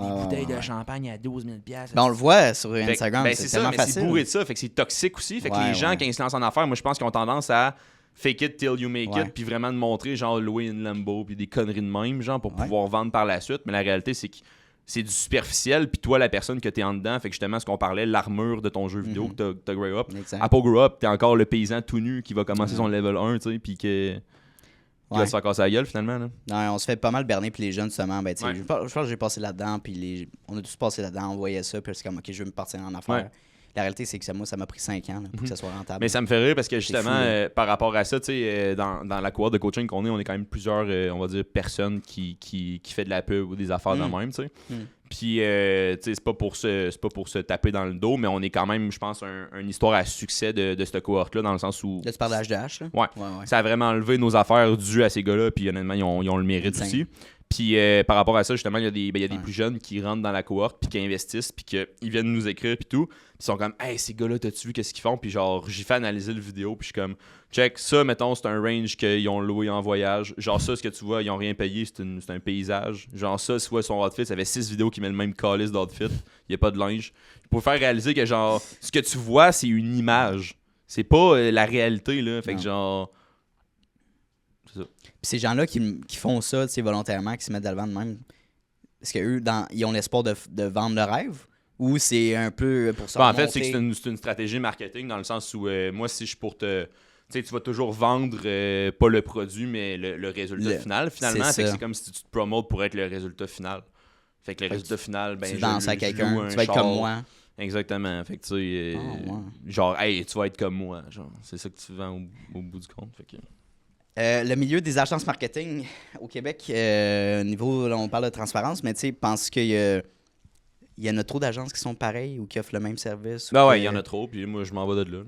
des bouteilles de champagne à 12 000 $. Ben, on le voit sur Instagram, c'est tellement mais facile. c'est bourré de ça, fait que c'est toxique aussi. Fait que les gens, quand ils se lancent en affaires, moi, je pense qu'ils ont tendance à fake it till you make it, puis vraiment de montrer, genre, louer une Lambo, puis des conneries de même, genre, pour pouvoir vendre par la suite. Mais la réalité, c'est que c'est du superficiel, puis toi, la personne que t'es en dedans, fait que justement, ce qu'on parlait, l'armure de ton jeu vidéo que t'as grow up. À pas grow up, t'es encore le paysan tout nu qui va commencer son level 1, tu sais, puis que... Qui va se faire casser la gueule, finalement. Là. Non, on se fait pas mal berner, puis les jeunes, justement, ben, je pense que j'ai passé là-dedans, puis on a tous passé là-dedans, on voyait ça, puis c'est comme, OK, je veux me partir en affaires. Ouais. La réalité, c'est que ça m'a pris 5 ans là, pour que ça soit rentable. Mais ça me fait rire parce que justement, par rapport à ça, tu sais, dans la cohorte de coaching qu'on est quand même plusieurs, on va dire, personnes qui fait de la pub ou des affaires de même, tu sais. Puis, tu sais, c'est pas pour se taper dans le dos, mais on est quand même, je pense, une histoire à succès de cette cohorte-là, dans le sens où... Là, tu parles d'HDH, là? Ouais. Ça a vraiment enlevé nos affaires dues à ces gars-là, puis honnêtement, ils ont le mérite aussi. Puis par rapport à ça, justement, il y a des plus jeunes qui rentrent dans la cohorte, puis qui investissent, puis qu'ils viennent nous écrire, puis tout. Puis ils sont comme, hey, ces gars-là, t'as-tu vu qu'est-ce qu'ils font? Puis genre, j'ai fait analyser le vidéo, puis je suis comme, check, ça, mettons, c'est un range qu'ils ont loué en voyage. Genre, ça, ce que tu vois, ils ont rien payé, c'est un paysage. Genre, ça, tu vois son outfit, ça avait 6 vidéos qui met le même calice d'outfit. Il n'y a pas de linge. Pour faire réaliser que, genre, ce que tu vois, c'est une image. C'est pas la réalité, là. Fait que, genre. Puis ces gens-là qui font ça volontairement, qui se mettent dans le vent de même, est-ce qu'eux, ils ont l'espoir de vendre le rêve? Ou c'est un peu pour ça? En fait, c'est que c'est une stratégie marketing dans le sens où moi, si je suis pour te... Tu sais, tu vas toujours vendre pas le produit, mais le résultat final. Finalement, c'est comme si tu te promotes pour être le résultat final. Fait que le résultat final, ben, tu danses à quelqu'un, tu vas être comme moi. Exactement. Fait que tu sais, genre, hey, tu vas être comme moi. Genre, c'est ça que tu vends au bout du compte. Fait que... le milieu des agences marketing au Québec, niveau, là, on parle de transparence, mais tu sais, pense qu'il y en a trop d'agences qui sont pareilles ou qui offrent le même service? Ouais, il y en a trop, puis moi, je m'en vais de là.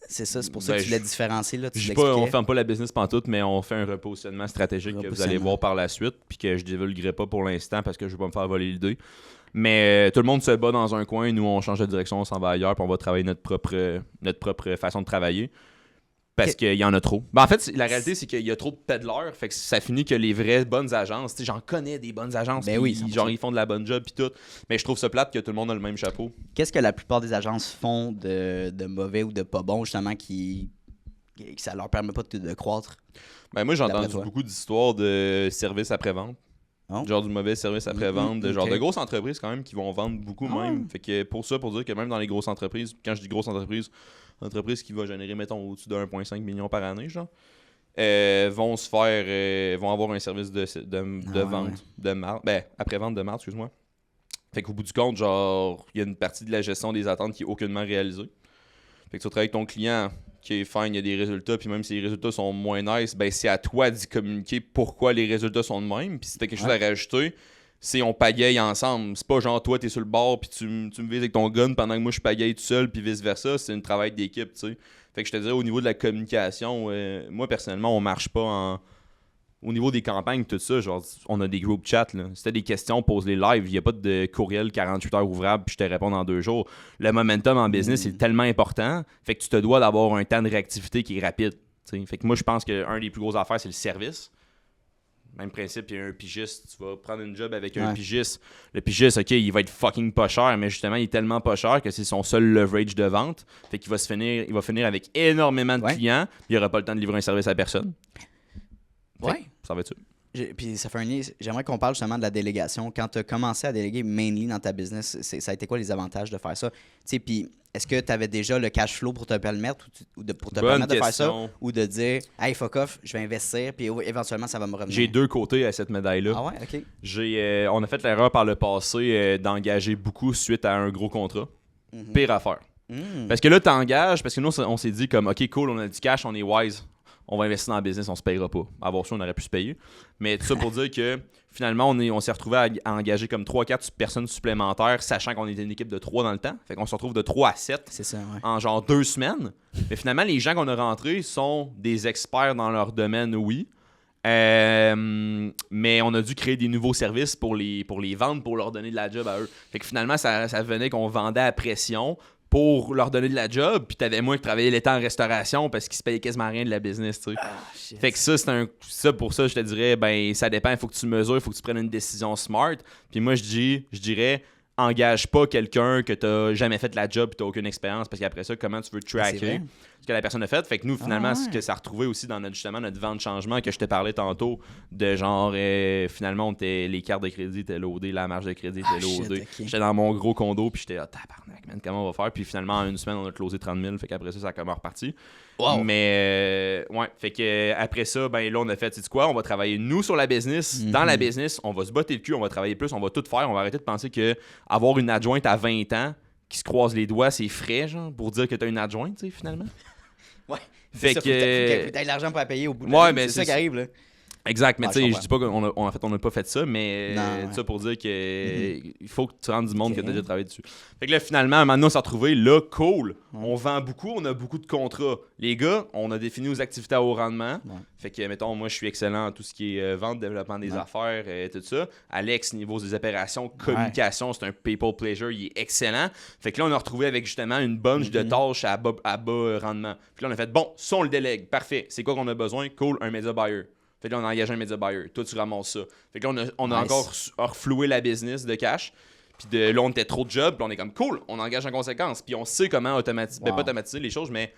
C'est ça, c'est pour ça que tu l'as différencié. Là, on ferme pas la business pantoute, mais on fait un repositionnement stratégique que vous allez voir par la suite, puis que je divulguerai pas pour l'instant parce que je veux pas me faire voler l'idée. Mais tout le monde se bat dans un coin, nous on change de direction, on s'en va ailleurs, puis on va travailler notre propre façon de travailler. Parce qu'il y en a trop. Ben, en fait, la réalité, c'est qu'il y a trop de peddlers. Fait que ça finit que les vraies bonnes agences, tu sais, j'en connais des bonnes agences. Ben oui, genre, ils font de la bonne job puis tout. Mais je trouve ça plate que tout le monde a le même chapeau. Qu'est-ce que la plupart des agences font de mauvais ou de pas bon, justement, que ça leur permet pas de croître? Ben moi, j'ai entendu beaucoup d'histoires de services après-vente. Oh. Genre du mauvais service après-vente, de grosses entreprises quand même qui vont vendre beaucoup même. Fait que pour dire que même dans les grosses entreprises, quand je dis grosses entreprises qui va générer, mettons, au-dessus de 1,5 million par année, genre, vont avoir un service de vente, de marque, après-vente de marque, excuse-moi. Fait qu'au bout du compte, genre, il y a une partie de la gestion des attentes qui est aucunement réalisée. Fait que tu travailles avec ton client, qui est fine, il y a des résultats, puis même si les résultats sont moins nice, ben c'est à toi d'y communiquer pourquoi les résultats sont de même. Puis si t'as quelque chose à rajouter, c'est on pagaille ensemble. C'est pas genre toi t'es sur le bord puis tu me vises avec ton gun pendant que moi je pagaille tout seul puis vice versa. C'est un travail d'équipe, tu sais. Fait que je te dirais au niveau de la communication, moi personnellement on marche pas au niveau des campagnes, tout ça, genre on a des group chats là. Si t'as des questions, pose les live. Il n'y a pas de courriel 48 heures ouvrable puis je te réponds dans 2 jours. Le momentum en business est tellement important, fait que tu te dois d'avoir un temps de réactivité qui est rapide. T'sais. Fait que moi je pense qu'un des plus gros affaires c'est le service. Même principe, il y a un pigiste. Tu vas prendre une job avec un pigiste. Le pigiste, OK, il va être fucking pas cher, mais justement, il est tellement pas cher que c'est son seul leverage de vente. Fait qu'il va finir avec énormément de clients. Il n'aura pas le temps de livrer un service à personne. Ça va être ça. Puis ça fait un lien. J'aimerais qu'on parle justement de la délégation. Quand tu as commencé à déléguer mainly dans ta business, ça a été quoi les avantages de faire ça? Tu sais, puis est-ce que tu avais déjà le cash flow pour te permettre pour te permettre de faire ça? Ou de dire, hey, fuck off, je vais investir, puis éventuellement, ça va me revenir? J'ai 2 côtés à cette médaille-là. Ah ouais, OK. On a fait l'erreur par le passé d'engager beaucoup suite à un gros contrat. Pire affaire. Parce que là, t'engages, parce que nous, on s'est dit comme, OK, cool, on a du cash, on est wise. On va investir dans le business, on se payera pas. Avoir ça, on aurait pu se payer. Mais tout ça pour dire que finalement, on s'est retrouvé à engager comme 3-4 personnes supplémentaires, sachant qu'on était une équipe de 3 dans le temps. Fait qu'on se retrouve de 3 à 7 C'est ça, ouais. en genre 2 semaines. Mais finalement, les gens qu'on a rentrés sont des experts dans leur domaine, oui. Mais on a dû créer des nouveaux services pour les vendre, pour leur donner de la job à eux. Fait que finalement, ça venait qu'on vendait à pression pour leur donner de la job, puis t'avais moi qui travaillais l'été en restauration parce qu'ils se payaient quasiment rien de la business, tu sais. Fait que ça, pour ça, je te dirais, ben ça dépend, il faut que tu mesures, il faut que tu prennes une décision smart. Puis moi, je dirais, engage pas quelqu'un que t'as jamais fait la job et t'as aucune expérience, parce qu'après ça, comment tu veux tracker ce que la personne a fait? Fait que nous, finalement, ce que ça a retrouvé aussi dans notre vente changement que je te parlais tantôt, de genre, finalement, les cartes de crédit étaient loadées, la marge de crédit était loadée. Okay. J'étais dans mon gros condo, puis j'étais, tabarnak, man, comment on va faire? Puis finalement, en une semaine, on a closé 30 000, fait qu'après ça a comme reparti. Wow. Mais, ouais, fait que après ça, ben là, on a fait, tu sais quoi, on va travailler nous sur la business, dans la business, on va se botter le cul, on va travailler plus, on va tout faire, on va arrêter de penser que avoir une adjointe à 20 ans qui se croise les doigts, c'est frais, genre, pour dire que t'as une adjointe, tu sais, finalement. Ouais. Fait ça, que. Faut que t'aies de l'argent pour la payer au bout de Ouais, la mais c'est ça qui arrive, là. Exact, mais Ouais, tu sais, je je dis pas qu'on n'a pas fait ça, mais Non, ça pour dire que il faut que tu rendes du monde que tu as déjà travaillé dessus. Fait que là, finalement, maintenant, on s'est retrouvé là, cool. On vend beaucoup, on a beaucoup de contrats. Les gars, on a défini nos activités à haut rendement. Fait que, mettons, moi, je suis excellent en tout ce qui est vente, développement des affaires, tout ça. Alex, niveau des opérations, communication, c'est un people pleasure, il est excellent. Fait que là, on a retrouvé avec justement une bunch de tâches à bas rendement. Puis là, on a fait, bon, ça, on le délègue. Parfait. C'est quoi qu'on a besoin? Cool, un media buyer. Fait que là, on a engagé un media buyer. Toi, tu ramasses ça. Fait que là, on a encore refloué la business de cash. Puis là, on était trop de jobs. Puis on est comme, cool, on engage en conséquence. Puis on sait comment automatiser, pas automatiser les choses, mais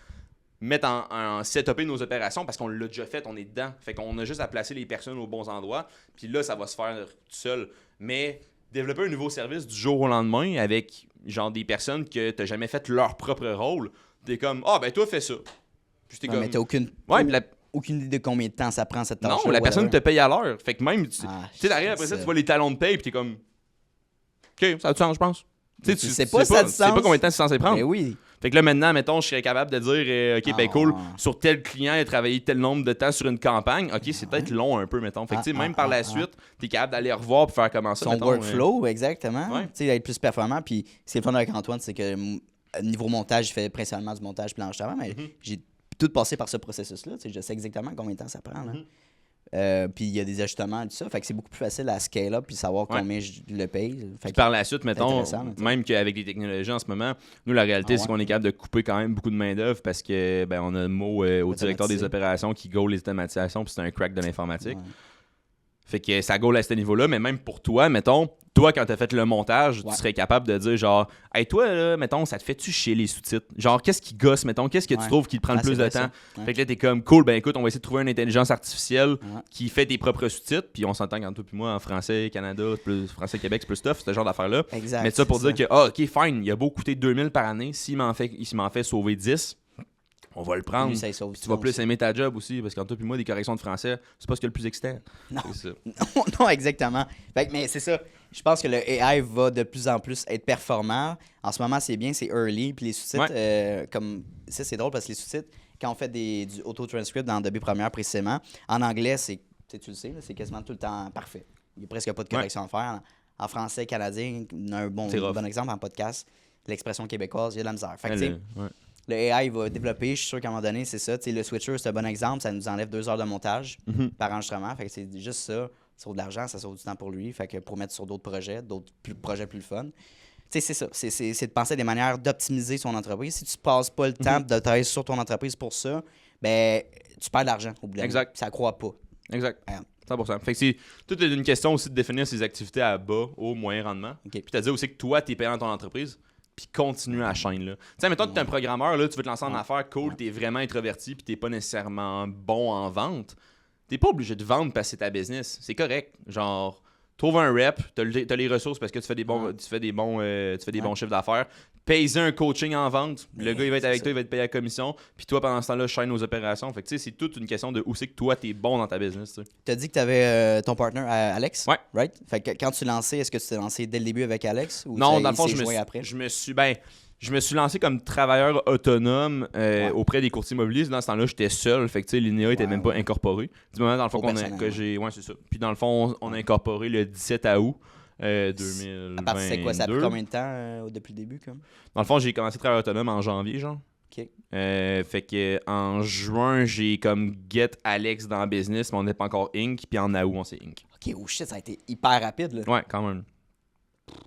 mettre en setuper nos opérations parce qu'on l'a déjà fait, on est dedans. Fait qu'on a juste à placer les personnes aux bons endroits. Puis là, ça va se faire tout seul. Mais développer un nouveau service du jour au lendemain avec genre des personnes que t'as jamais fait leur propre rôle, t'es comme, ben toi, fais ça. Puis t'es comme. Mais t'as aucune. Ouais, puis aucune idée de combien de temps ça prend cette tâche. Non, la personne te paye à l'heure. Fait que même, tu sais, t'arrives après ça, tu vois les talons de paye, puis t'es comme, OK, ça a du sens, je pense. Tu sais pas si ça a du sens. Tu sais pas combien de temps c'est censé prendre. Mais oui. Fait que là, maintenant, mettons, je serais capable de dire, OK, ben cool, sur tel client, il a travaillé tel nombre de temps sur une campagne. OK, c'est peut-être long un peu, mettons. Fait que, tu sais, même par la suite, t'es capable d'aller revoir pour faire comment ça. Son workflow, exactement. Ouais. Tu sais, être plus performant. Puis, ce qui est le fun avec Antoine, c'est que niveau montage, je fais principalement du montage puis l'enregistrement, mais j'ai tout passé par ce processus-là. Tu sais, je sais exactement combien de temps ça prend. Puis il y a des ajustements et tout ça. Fait que c'est beaucoup plus facile à scale up puis savoir combien je le paye. Fait que par la suite, mettons, intéressant, même qu'avec les technologies en ce moment, nous, la réalité, c'est qu'on est capable de couper quand même beaucoup de main-d'œuvre parce que ben, on a Mo au directeur des opérations qui goal les automatisations, puis c'est un crack de l'informatique. Fait que ça goal à ce niveau-là, mais même pour toi, mettons, toi, quand t'as fait le montage, tu serais capable de dire genre, hey, toi, là, mettons, ça te fait-tu chier les sous-titres? Genre, qu'est-ce qui gosse, mettons? Qu'est-ce que tu trouves qui te prend le plus de temps? Fait que là, t'es comme, cool, ben écoute, on va essayer de trouver une intelligence artificielle qui fait tes propres sous-titres, puis on s'entend quand toi puis moi, en français, Canada, plus français, Québec, c'est plus tough, ce genre d'affaires-là. Exact. Mais ça pour dire que, OK, fine, il a beau coûter 2000 par année, s'il m'en fait sauver 10, on va le prendre. Tu vas plus aimer ta job aussi, parce qu'en toi puis moi, des corrections de français, c'est pas ce qu'il y a le plus excitant. Non. C'est ça. non, exactement. Fait que, mais c'est ça. Je pense que le AI va de plus en plus être performant. En ce moment, c'est bien, c'est early. Puis les sous-titres, comme ça, c'est drôle parce que les sous-titres, quand on fait du auto-transcript dans Adobe Premiere précisément, en anglais, tu le sais, là, c'est quasiment tout le temps parfait. Il n'y a presque pas de correction à faire. En français, canadien, on a un bon exemple en podcast. L'expression québécoise, il y a de la misère. Fait que, le AI va développer, je suis sûr qu'à un moment donné, c'est ça. T'sais, le switcher, c'est un bon exemple. Ça nous enlève 2 heures de montage par enregistrement. Fait que c'est juste ça. Ça sauve de l'argent, ça sauve du temps pour lui. Fait que pour mettre sur d'autres projets, projets plus fun. C'est ça. C'est de penser à des manières d'optimiser son entreprise. Si tu ne passes pas le temps de travailler sur ton entreprise pour ça, ben tu perds de l'argent au bout de la ligne. Ça ne croît pas. Exact. 100%. Fait que tout est une question aussi de définir ses activités à bas, haut, moyen rendement. Puis tu as dit aussi que toi, tu es payant dans ton entreprise. Puis continue à la chaîne, là. Tu sais, mettons que t'es un programmeur, là, tu veux te lancer en affaires, cool, t'es vraiment introverti, puis t'es pas nécessairement bon en vente. t'es pas obligé de vendre parce que c'est ta business. C'est correct. Genre, trouve un rep, t'as les ressources parce que tu fais des bons chiffres d'affaires. Paye un coaching en vente. Le gars, il va être avec toi, il va te payer la commission. Puis toi, pendant ce temps-là, chaîne aux opérations. Fait que tu sais, c'est toute une question de où c'est que toi, t'es bon dans ta business. Tu sais. T'as dit que t'avais ton partner Alex? Ouais. Right? Fait que quand tu lançais, est-ce que tu t'es lancé dès le début avec Alex? Ou Non, il dans le fond, s'est joint après? je me suis lancé comme travailleur autonome auprès des courtiers immobiliers. Dans ce temps-là, j'étais seul. Fait que tu sais, l'INEA était même pas incorporée. Du moment, dans le fond, que j'ai. Ouais, c'est ça. Puis dans le fond, on a incorporé le 17 août. 2022. À partir c'est quoi? Ça a pris combien de temps depuis le début? Comme? Dans le fond, j'ai commencé à travailler autonome en janvier, genre. OK. Fait que en juin, j'ai comme get Alex dans le business, mais on n'est pas encore Inc. Puis en août, on s'est Inc. OK, oh shit, ça a été hyper rapide, là. Ouais, quand même.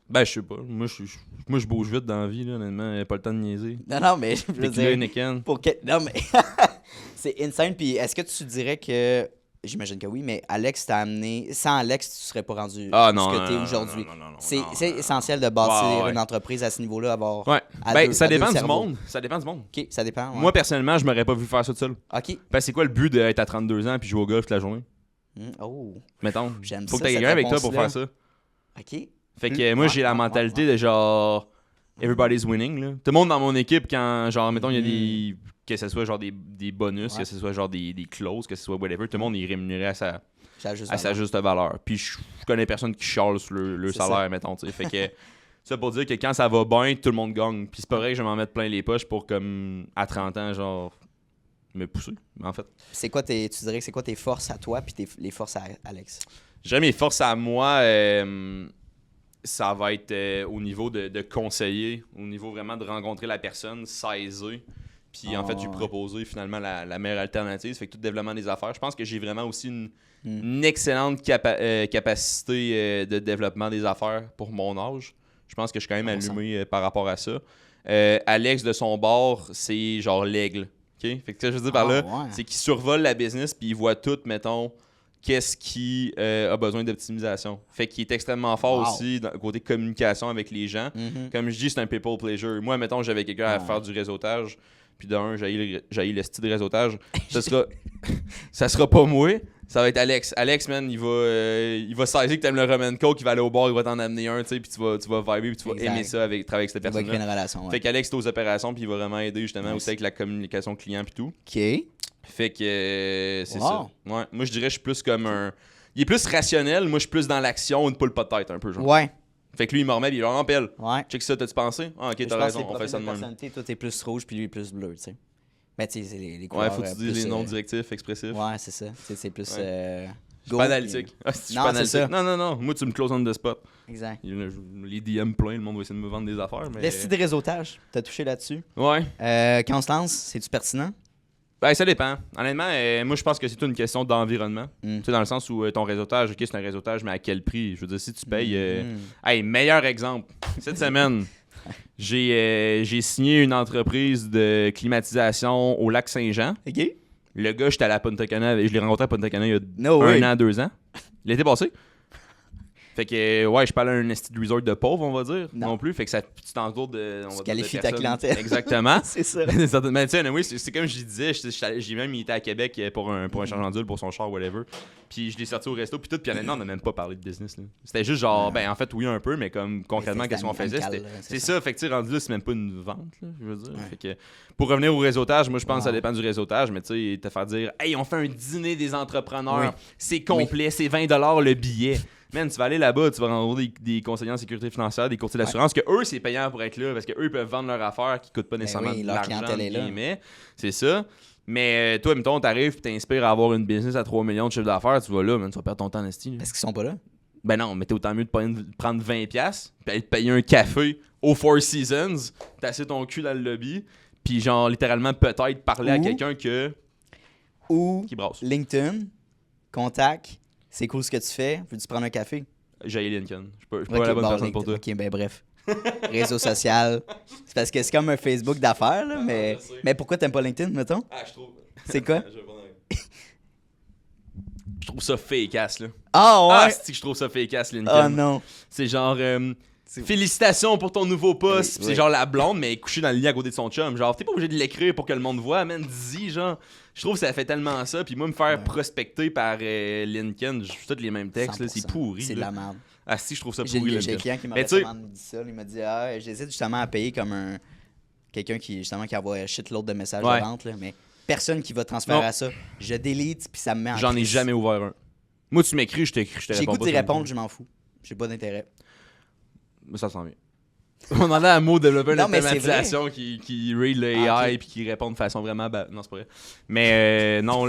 Ben, je sais pas. Moi, je bouge vite dans la vie, là, honnêtement. Pas le temps de niaiser. Non, mais je veux dire... Nicken. Non, mais... c'est insane. Puis est-ce que tu dirais que... J'imagine que oui, mais Alex t'a amené... Sans Alex, tu serais pas rendu ce que t'es aujourd'hui. C'est essentiel de bâtir une entreprise à ce niveau-là, avoir... Ouais. Ben, ça dépend du monde. Ça dépend du monde. OK, ça dépend. Ouais. Moi, personnellement, je m'aurais pas vu faire ça tout seul. OK. Ben, c'est quoi le but d'être à 32 ans puis jouer au golf toute la journée? Oh. Mettons. J'aime Faut ça, que t'aies quelqu'un avec toi pour réponse-là. faire ça. OK. Fait que moi, j'ai la mentalité de genre... Everybody's winning, là. Tout le monde dans mon équipe, quand, genre, mettons, il y a des... Que ce soit genre des bonus, que ce soit genre des clauses, que ce soit whatever, tout le monde est rémunéré à sa juste valeur. Puis je connais personne qui chiale sur le salaire, ça. Mettons, tu sais. Fait que ça pour dire que quand ça va bien, tout le monde gagne. Puis c'est pas vrai que je vais m'en mettre plein les poches pour, comme, à 30 ans, genre, me pousser, en fait. Tu dirais que c'est quoi tes forces à toi puis les forces à Alex? J'ai mes forces à moi, ça va être au niveau de conseiller, au niveau vraiment de rencontrer la personne, saisir. Puis en fait, lui proposer finalement la meilleure alternative. Ça fait que tout le développement des affaires. Je pense que j'ai vraiment aussi une excellente capacité de développement des affaires pour mon âge. Je pense que je suis quand même allumé par rapport à ça. Alex, de son bord, c'est genre l'aigle. Okay? Fait que ça, je veux dire par là, c'est qu'il survole la business puis il voit tout, mettons, qu'est-ce qui a besoin d'optimisation. Fait qu'il est extrêmement fort aussi dans le côté communication avec les gens. Comme je dis, c'est un people pleasure. Moi, mettons, j'avais quelqu'un à faire du réseautage. Puis d'un, j'ai le style de réseautage. Ça sera pas moi, ça va être Alex. Alex, man, il va saisir que t'aimes le Roman Coke, il va aller au bar, il va t'en amener un, tu sais, puis tu vas vibrer, puis tu vas aimer ça travailler avec cette personne-là. Il va créer une relation, Fait qu'Alex est aux opérations, puis il va vraiment aider justement aussi avec la communication client puis tout. OK. Fait que c'est ça. Ouais. Moi, je dirais, je suis plus comme un... Il est plus rationnel, moi, je suis plus dans l'action, une poule pas de tête, un peu, genre. Ouais. Fait que lui, il m'en remet, puis il en pelle. Ouais. Check ça, t'as-tu pensé? Ah, ok, t'as raison, on fait ça de même. Toi, t'es plus rouge, puis lui, plus bleu, tu sais. Mais tu sais, c'est les couleurs. Ouais, faut que tu dises les noms directifs, expressifs. Ouais, c'est ça. C'est plus. Pas analytique. Je suis pas analytique. Non. Moi, tu me closes on the spot. Exact. Les DM plein, le monde va essayer de me vendre des affaires. Mais... L'esti de réseautage, t'as touché là-dessus. Ouais. Quand on se lance, c'est-tu pertinent? Ben, ça dépend. Honnêtement, moi, je pense que c'est toute une question d'environnement. Tu sais, dans le sens où ton réseautage, ok, c'est un réseautage, mais à quel prix? Je veux dire, si tu payes. Hey, meilleur exemple. Cette semaine, j'ai signé une entreprise de climatisation au lac Saint-Jean. OK. Le gars, j'étais à la Punta Cana, je l'ai rencontré à Punta Cana il y a 1 an, 2 ans. L'été passé. Fait que, ouais, je suis pas allé à un esti de resort de pauvre, on va dire, non plus. Fait que ça, tu t'entoures de. Tu qualifies ta clientèle. Exactement. C'est ça. Mais tu sais, oui, c'est comme je disais, j'ai même été à Québec pour un changement d'huile pour son char, whatever. Puis je l'ai sorti au resto, puis tout. Puis honnêtement, on n'a même pas parlé de business. Là. C'était juste genre, ben en fait, oui, un peu, mais comme concrètement, qu'est-ce qu'on faisait. C'est ça, fait que tu sais, rendu là, c'est même pas une vente, là, je veux dire. Fait que pour revenir au réseautage, moi, je pense que ça dépend du réseautage, mais tu sais, te faire dire, hey, on fait un dîner des entrepreneurs, c'est complet, c'est 20$ le billet. Man, tu vas aller là-bas, tu vas rencontrer des conseillers en sécurité financière, des courtiers d'assurance, que eux, c'est payant pour être là, parce qu'eux, ils peuvent vendre leur affaire qui coûte pas nécessairement de l'argent. Mais c'est ça. Mais toi, mettons, t'arrives et t'inspires à avoir une business à 3 millions de chiffre d'affaires, tu vas là, man, tu vas perdre ton temps en esti. Parce qu'ils sont pas là? Ben non, mais t'es autant mieux de prendre 20$, puis aller te payer un café au Four Seasons, tasser ton cul dans le lobby, puis genre, littéralement, peut-être parler à quelqu'un qui brasse. LinkedIn, contact. C'est cool ce que tu fais. Veux-tu prendre un café? J'ai Lincoln. Je suis pas la bonne personne pour toi. Ok, ben bref. Réseau social. C'est parce que c'est comme un Facebook d'affaires, là, mais pourquoi t'aimes pas LinkedIn, mettons? Ah, je trouve. C'est quoi? Je trouve ça fake-ass, là. Ah, ouais! Ah, c'est que je trouve ça fake-ass, LinkedIn. Oh non. C'est genre... Félicitations pour ton nouveau poste. Oui, Puis c'est oui. genre la blonde, mais couchée dans le lit à côté de son chum. Genre, t'es pas obligé de l'écrire pour que le monde voit, man. Dis, genre. Je trouve que ça fait tellement ça. Puis moi, me faire prospecter par Lincoln, je fais tous les mêmes textes, là, c'est 100%. pourri. C'est de là. la merde. Ah, si, je trouve ça J'ai pourri, un Lincoln. client qui m'a Mais tu sais- récemment dit ça. Il m'a dit j'hésite justement à payer comme quelqu'un qui justement qui envoie shitload de messages Ouais. de vente, là, mais personne qui va transférer Non. à ça. Je délite puis ça me met en J'en ai crise. jamais ouvert un. Moi, tu m'écris, je t'écris, je te J'ai réponds goût pas. d'y sur répondre, LinkedIn. je m'en fous. J'ai pas d'intérêt. Mais ça s'en vient. On demandait à Mo de développer une Non, mais c'est automatisation qui read le AI Ah, ok. puis qui répond de façon vraiment... Non, c'est pas vrai. Mais non,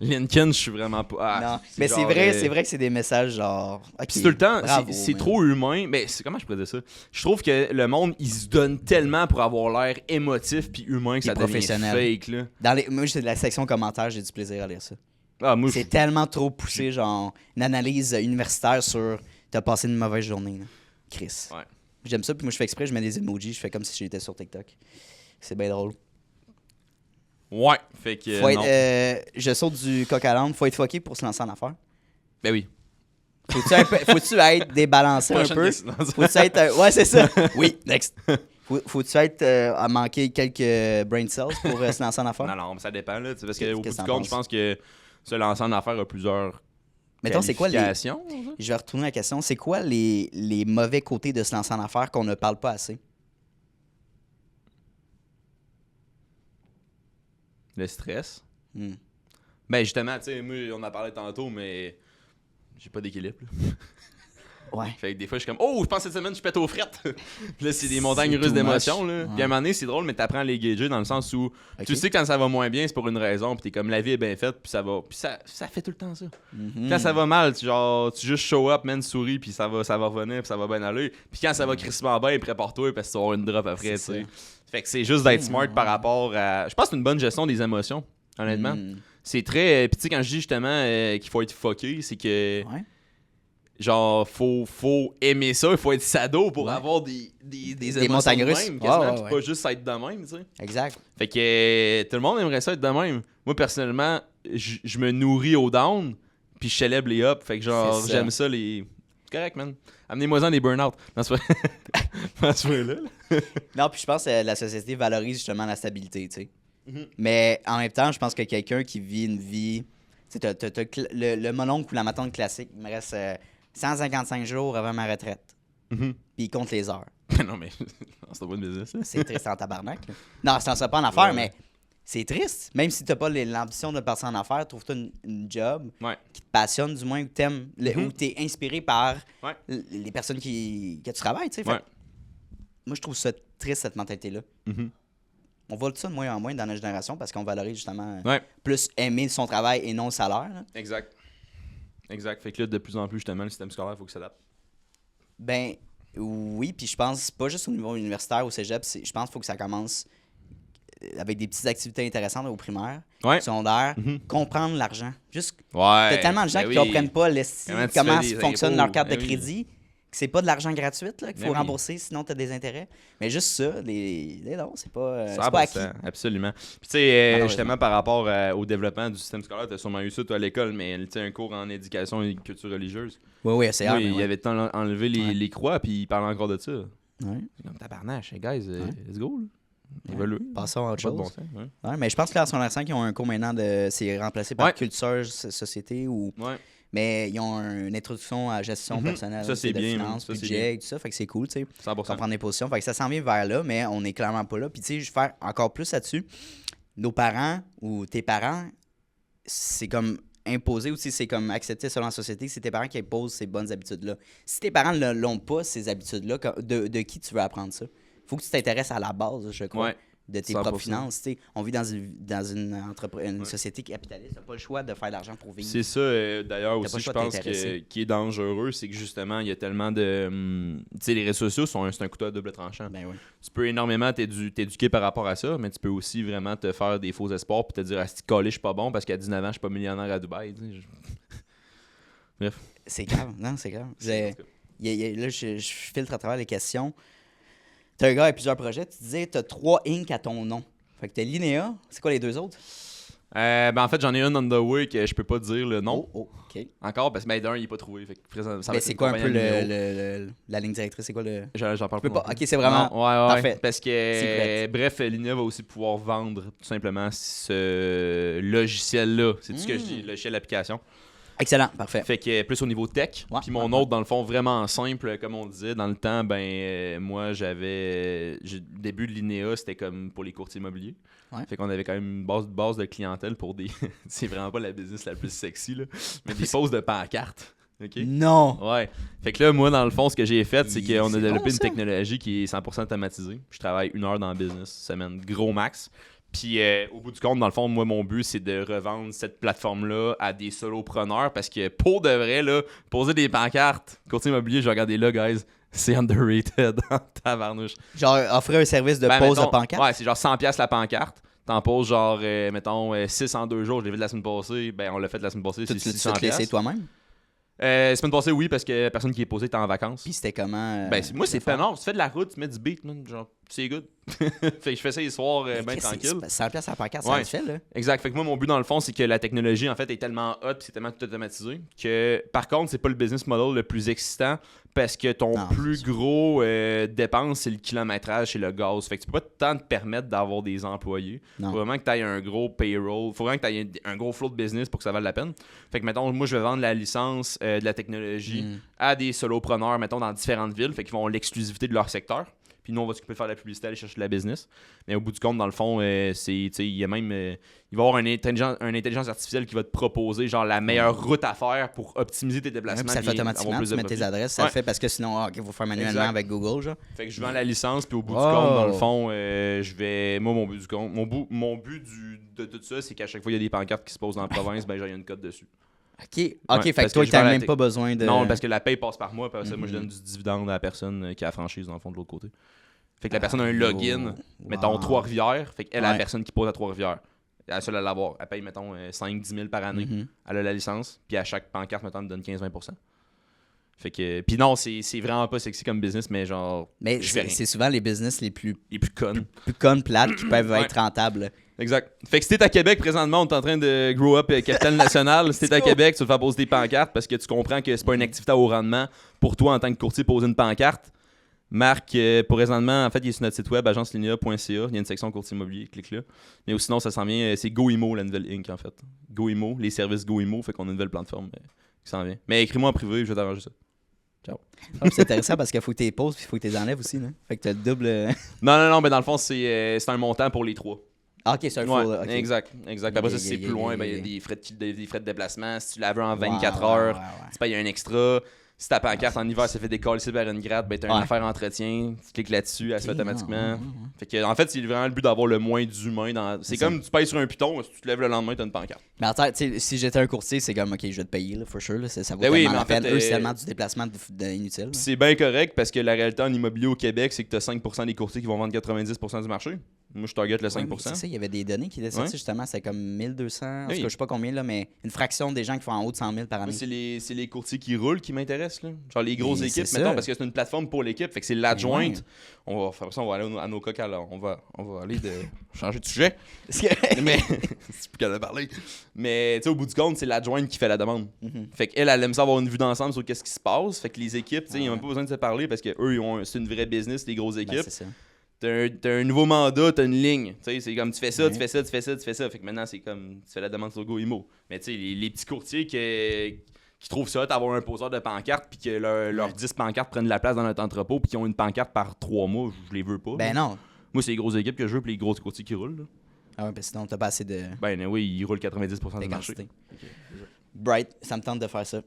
Lincoln, je suis vraiment pas... Ah, Non, mais genre, c'est vrai que c'est des messages genre. Ok, Puis c'est tout le temps, bravo, c'est man. trop humain. Mais comment je pourrais dire ça? Je trouve que le monde, il se donne tellement pour avoir l'air émotif puis humain que Puis ça devient professionnel. fake, là. Moi, c'est de la section commentaires, j'ai du plaisir à lire ça. Ah, moi, C'est tellement trop poussé, genre une analyse universitaire sur t'as passé une mauvaise journée. Là. Chris. Ouais. J'aime ça, puis moi je fais exprès, je mets des emojis, je fais comme si j'étais sur TikTok. C'est bien drôle. Ouais, fait que Faut être, non. je saute du coq à l'âne, faut être fucké pour se lancer en affaires. Ben oui. Faut-tu être débalancé un Prochaine peu? question. Faut-tu être. Ouais, c'est ça. Oui, next. Faut-tu être à manquer quelques brain cells pour se lancer en affaires? Non, non, mais ça dépend, là. tu sais, Parce Qu'est-ce qu'au que bout du t'en compte, penses? je pense que se lancer en affaires a plusieurs Mettons, c'est quoi les. qualifications. Je vais retourner la question. C'est quoi les mauvais côtés de se lancer en affaires qu'on ne parle pas assez? Le stress. Hmm. Ben justement, tu sais, moi, on en parlait tantôt, mais j'ai pas d'équilibre. là. Ouais. Fait que des fois, je suis comme, oh, je pense que cette semaine, je pète aux frettes. Puis là, c'est des montagnes C'est russes too d'émotions. much. Là. Ouais. Puis à un moment donné, c'est drôle, mais t'apprends à les gager dans le sens où Ok. tu sais quand ça va moins bien, c'est pour une raison. Puis t'es comme, la vie est bien faite, puis ça va. Puis ça fait tout le temps ça. Mhm. Quand ça va mal, tu juste show up, man, souris, puis ça va revenir, puis ça va bien aller. Puis quand ça va crissement bien, prépare-toi, parce que tu vas avoir une drop après, tu C'est sais. ça. Fait que c'est juste d'être smart par rapport à. Je pense que c'est une bonne gestion des émotions, honnêtement. Hmm. C'est très. Puis tu sais, quand je dis justement qu'il faut être fucké, c'est que. Ouais. Genre, faut aimer ça, il faut être sado pour Ouais. avoir des émotions montagnes de russes. même, Ouais, quasiment, ouais, puis ouais. pas juste être de même, tu sais. Exact. Fait que tout le monde aimerait ça être de même. Moi, personnellement, je me nourris au down, puis je célèbre les up. Fait que genre, C'est ça. j'aime ça les... C'est correct, man. Amenez-moi-en des burn-out. Non, c'est pas... Non, c'est pas là. Non, puis je pense que la société valorise justement la stabilité, tu sais. Mhm. Mais en même temps, je pense que quelqu'un qui vit une vie. Tu sais, t'as le mononcle ou la matante classique, il me reste 155 jours avant ma retraite. Mhm. Puis il compte les heures. Non, mais c'est pas une business, ça. C'est triste en tabarnak. Là. Non, ça ne sera pas en affaires, Ouais. mais c'est triste. Même si tu n'as pas l'ambition de partir en affaires, trouve-toi une job Ouais. qui te passionne, du moins, ou t'aimes, Mhm. où tu es inspiré par Ouais. les personnes que tu travailles. Tu sais. Fait Ouais. que moi, je trouve ça triste, cette mentalité-là. Mhm. On voit ça de moins en moins dans notre génération parce qu'on valorise justement Ouais. plus aimer son travail et non le salaire. Là. Exact. Exact. Fait que là, de plus en plus, justement, le système scolaire, il faut qu'il s'adapte. Ben oui, puis je pense pas juste au niveau universitaire, au cégep, je pense qu'il faut que ça commence avec des petites activités intéressantes au primaire, Ouais. secondaire, Mhm. comprendre l'argent. Juste, Ouais. t'as tellement de gens ben qui oui. comprennent pas Comment tu comment fais des fonctionne impôts. leur carte de Ben oui. crédit, que c'est pas de l'argent gratuit là, qu'il faut Ben oui. rembourser, sinon t'as des intérêts. Mais juste ça, non, c'est pas 100%, acquis. absolument. Puis tu sais, Malheureusement. justement, par rapport au développement du système scolaire, tu as sûrement eu ça, toi, à l'école, mais tu sais, un cours en éducation et culture religieuse. Oui, c'est Moi, il avait tant enlevé les, Ouais. les croix, puis il parlait encore de ça. Ouais. C'est comme tabarnache, hey guys, Ouais. let's go. Là. Ouais. Évaluez. Passons à autre Pas de chose. bon sens, ouais. Ouais, mais je pense que là, en secondaire 5, ils ont un cours maintenant c'est remplacé par Ouais. culture, société ou. Ouais. Mais ils ont une introduction à la gestion Mhm. personnelle, Ça, c'est de bien, finances, ça, c'est budget et tout ça. Fait que c'est cool, tu sais. 100%. Comprendre les positions. Fait que ça s'en vient vers là, mais on est clairement pas là. Puis tu sais, je vais faire encore plus là-dessus. Nos parents ou tes parents, c'est comme imposé ou si c'est comme accepté selon la société, c'est tes parents qui imposent ces bonnes habitudes-là. Si tes parents ne l'ont pas, ces habitudes-là, de qui tu veux apprendre ça? Faut que tu t'intéresses à la base, je crois. Ouais. De tes 100%. propres finances. Tu sais. On vit dans une société capitaliste. Tu n'as pas le choix de faire de l'argent pour vivre. C'est ça, d'ailleurs, T'as pas aussi, le je choix de pense t'intéresser. qui est dangereux, c'est que justement, il y a tellement de. Tu sais, les réseaux sociaux, c'est un couteau à double tranchant. Ben oui. Tu peux énormément t'éduquer par rapport à ça, mais tu peux aussi vraiment te faire des faux espoirs puis te dire, ah, si collé, je suis pas bon parce qu'à 19 ans, je suis pas millionnaire à Dubaï. Tu sais, C'est grave. Non, c'est grave. en tout cas. Là, je filtre à travers les questions. Tu as un gars avec plusieurs projets. Tu disais, tu as 3 Inc à ton nom. Fait que tu as Linéa. C'est quoi les deux autres? En fait, j'en ai une on the way que je peux pas dire le nom. OK. Encore, parce que d'un, il est pas trouvé. Fait que ça va être C'est une quoi un peu compagnie à numéro. la ligne directrice? C'est quoi le... J'en parle Je peux pas. pas. OK, c'est vraiment... Non, ouais. Parfait. Parce Secret. que, bref, Linea va aussi pouvoir vendre tout simplement ce logiciel-là. C'est tout ce que je dis, logiciel d'application. Excellent, parfait. Fait que plus au niveau tech. Ouais, Puis mon autre, dans le fond, vraiment simple, comme on disait. Dans le temps, moi, j'avais. Le début de Linea, c'était comme pour les courtiers immobiliers. Ouais. Fait qu'on avait quand même une base de clientèle pour des. C'est vraiment pas la business la plus sexy, là. Mais des poses de pancartes. OK? Non! Ouais. Fait que là, moi, dans le fond, ce que j'ai fait, c'est qu'on a C'est développé bon, une ça. technologie qui est 100% automatisée. Je travaille 1 heure dans le business, semaine, gros max. Puis au bout du compte, dans le fond, moi, mon but, c'est de revendre cette plateforme-là à des solopreneurs parce que pour de vrai, là, poser des pancartes, courtier immobilier, je vais regarder là, guys, c'est underrated en tabarnouche. Genre, offrir un service de pose mettons, de pancarte? Ouais, c'est genre 100$ la pancarte. T'en poses genre, mettons, 6 en 2 jours. Je l'ai fait la semaine passée. Ben, on l'a fait la semaine passée, Tu c'est l'as tout laissé 600$. toi-même? Semaine passée, oui, parce que la personne qui est posée était en vacances. Puis c'était comment? Moi, c'est peinard. Tu fais de la route, tu mets du beat, man, genre, c'est good. Fait que je fais ça les soirs bien tranquille. 100$ à pancarte, ça Ouais. se fait, là. Exact. Fait que moi, mon but, dans le fond, c'est que la technologie, en fait, est tellement hot pis c'est tellement tout automatisé que, par contre, c'est pas le business model le plus excitant parce que ton Non, plus c'est sûr. gros dépense, c'est le kilométrage et le gaz. Fait que tu peux pas tant te permettre d'avoir des employés. Non. Faut vraiment que tu aies un gros payroll. Faut vraiment que tu aies un gros flow de business pour que ça vaille la peine. Fait que, mettons, moi, je vais vendre la licence de la technologie à des solopreneurs, mettons, dans différentes villes. Fait qu'ils vont l'exclusivité de leur secteur. Puis nous, on va s'occuper de faire de la publicité, aller chercher de la business. Mais au bout du compte, dans le fond, il y a même. Il va y avoir une intelligence artificielle qui va te proposer genre la meilleure route à faire pour optimiser tes Ouais, déplacements. puis ça le fait puis avoir automatiquement, plus tu de mets tes profit. adresses, ça Ouais. le fait parce que sinon, il faut faire manuellement Exact. avec Google, genre. Fait que je vends la licence, puis au bout du Wow. compte, dans le fond, je vais. Moi, mon but du compte. Mon but de tout ça, c'est qu'à chaque fois il y a des pancartes qui se posent dans la province, ben j'ai une cote dessus. OK, fait parce que que toi, je t'as vends la même tech- pas besoin de... Non, parce que la paye passe par moi, puis après ça, moi, je Mhm. donne du dividende à la personne qui a la franchise, dans le fond, de l'autre côté. Fait que la personne a un login, mettons, Wow. Trois-Rivières. Fait qu'elle, Ouais. la personne qui pose à Trois-Rivières, elle est la seule à l'avoir. Elle paye, mettons, 5-10 000 par année. Mhm. Elle a la licence, puis à chaque pancarte, mettons, elle me donne 15-20%. Fait que... Puis non, c'est vraiment pas sexy comme business, mais genre, Mais je fais rien. c'est souvent les business les plus Il est plus conne. connes, plates, qui peuvent Ouais. être rentables. Exact. Fait que si t'es à Québec présentement, on est en train de grow up capitale nationale. Si t'es à Québec, tu vas faire poser des pancartes parce que tu comprends que c'est pas une activité à haut rendement pour toi en tant que courtier poser une pancarte. Marc, pour présentement, en fait, il est sur notre site web, agencelinea.ca. Il y a une section courtier immobilier, clique là. Mais sinon, ça s'en vient, c'est GoImo, la nouvelle Inc. en fait. GoImo, les services GoImo, fait qu'on a une nouvelle plateforme qui s'en vient. Mais écris-moi en privé, je vais t'arranger ça. Ah, c'est intéressant parce qu'il faut que tu les poses puis il faut que tu les enlèves aussi. Là. Fait que tu as le double... Non, mais dans le fond, c'est un montant pour les trois. Ah, OK, c'est un Ouais, full. OK. exact. Après ça, Ok, si c'est ok, plus loin, ok, ben, il y a ok. des frais de déplacement. Si tu la veux en Ouais, 24 ouais, heures, ouais, ouais. tu payes un extra. Si ta pancarte en hiver, ça fait décoller vers une gratte, ben t'as une Ouais. affaire entretien, tu cliques là-dessus, elle se fait Ok, automatiquement. ouais. Fait que, en fait, c'est vraiment le but d'avoir le moins d'humains dans. C'est ça. comme tu payes sur un piton, si tu te lèves le lendemain, t'as une pancarte. Mais attends, tu sais, si j'étais un courtier, c'est comme, OK, je vais te payer, là, for sure. Là, ça vaut Ben oui, tellement mais la en fait, peine. Eux, c'est tellement du déplacement inutile. là. C'est bien correct parce que la réalité en immobilier au Québec, c'est que t'as 5% des courtiers qui vont vendre 90% du marché. Moi, je target le Ouais, mais 5%. c'est ça, il y avait des données qui étaient sorties, Ouais. justement, c'est comme 1200, en tout Oui. cas, je sais pas combien, là, mais une fraction des gens qui font en haut de 100 000 par année. Moi, c'est les courtiers qui roulent qui m'intéressent. Là. Genre les grosses Mais équipes, c'est mettons, ça. parce que c'est une plateforme pour l'équipe. Fait que c'est l'adjointe. Ouais. On va faire ça, on va aller à nos coques alors. On va aller de changer de sujet. Parce que- Mais c'est plus qu'à en parler. Mais tu sais, au bout du compte, c'est l'adjointe qui fait la demande. Mhm. Fait qu'elle, elle aime ça avoir une vue d'ensemble sur qu'est-ce qui se passe. Fait que les équipes, tu sais, ils n'ont Ouais. même pas besoin de se parler parce que eux, c'est une vraie business, les grosses Ben, équipes. c'est ça. T'as un nouveau mandat, t'as une ligne. Tu sais, c'est comme tu fais ça, Ouais. tu fais ça, tu fais ça, tu fais ça. Fait que maintenant, c'est comme tu fais la demande sur GoImo. Mais tu sais, les petits courtiers qui trouvent ça d'avoir un poseur de pancarte puis que leurs 10 pancartes prennent de la place dans notre entrepôt puis qu'ils ont une pancarte par 3 mois, je les veux pas. Ben non. Moi, c'est les grosses équipes que je veux puis les gros courtiers qui roulent. Là. Ah ouais, parce que sinon, t'as pas assez de Ben oui, ils roulent 90% du marché. quantité. Bright, ça me tente de faire ça.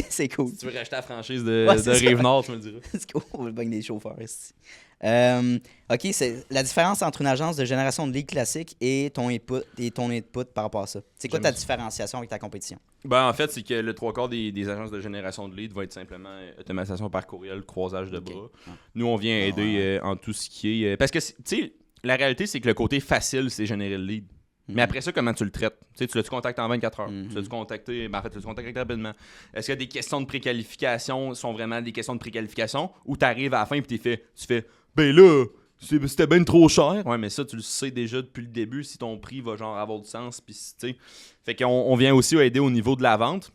C'est cool. Si tu veux racheter la franchise de Ouais, c'est ça. Rive-Nord, tu me le diras. C'est cool, on va bagner des chauffeurs ici. OK, c'est la différence entre une agence de génération de leads classique et ton input par rapport à ça. C'est quoi J'aime ta ça. différenciation avec ta compétition? Ben, en fait, c'est que le 3/4 des agences de génération de leads va être simplement automatisation par courriel, croisage de Ok. bras. Nous, on vient aider ouais. en tout ce qui est. Parce que, tu sais, la réalité, c'est que le côté facile, c'est générer le lead. Mais après ça, comment tu le traites? Tu sais, tu l'as-tu contacté en 24 heures? Tu l'as-tu contacté? Ben, en fait, tu l'as-tu contacté rapidement. Est-ce qu'il y a des questions de préqualification sont vraiment des questions de préqualification ou tu arrives à la fin et tu fais, ben là, c'était bien trop cher. Ouais, mais ça, tu le sais déjà depuis le début si ton prix va genre avoir du sens. Puis, tu sais. Fait qu'on vient aussi aider au niveau de la vente.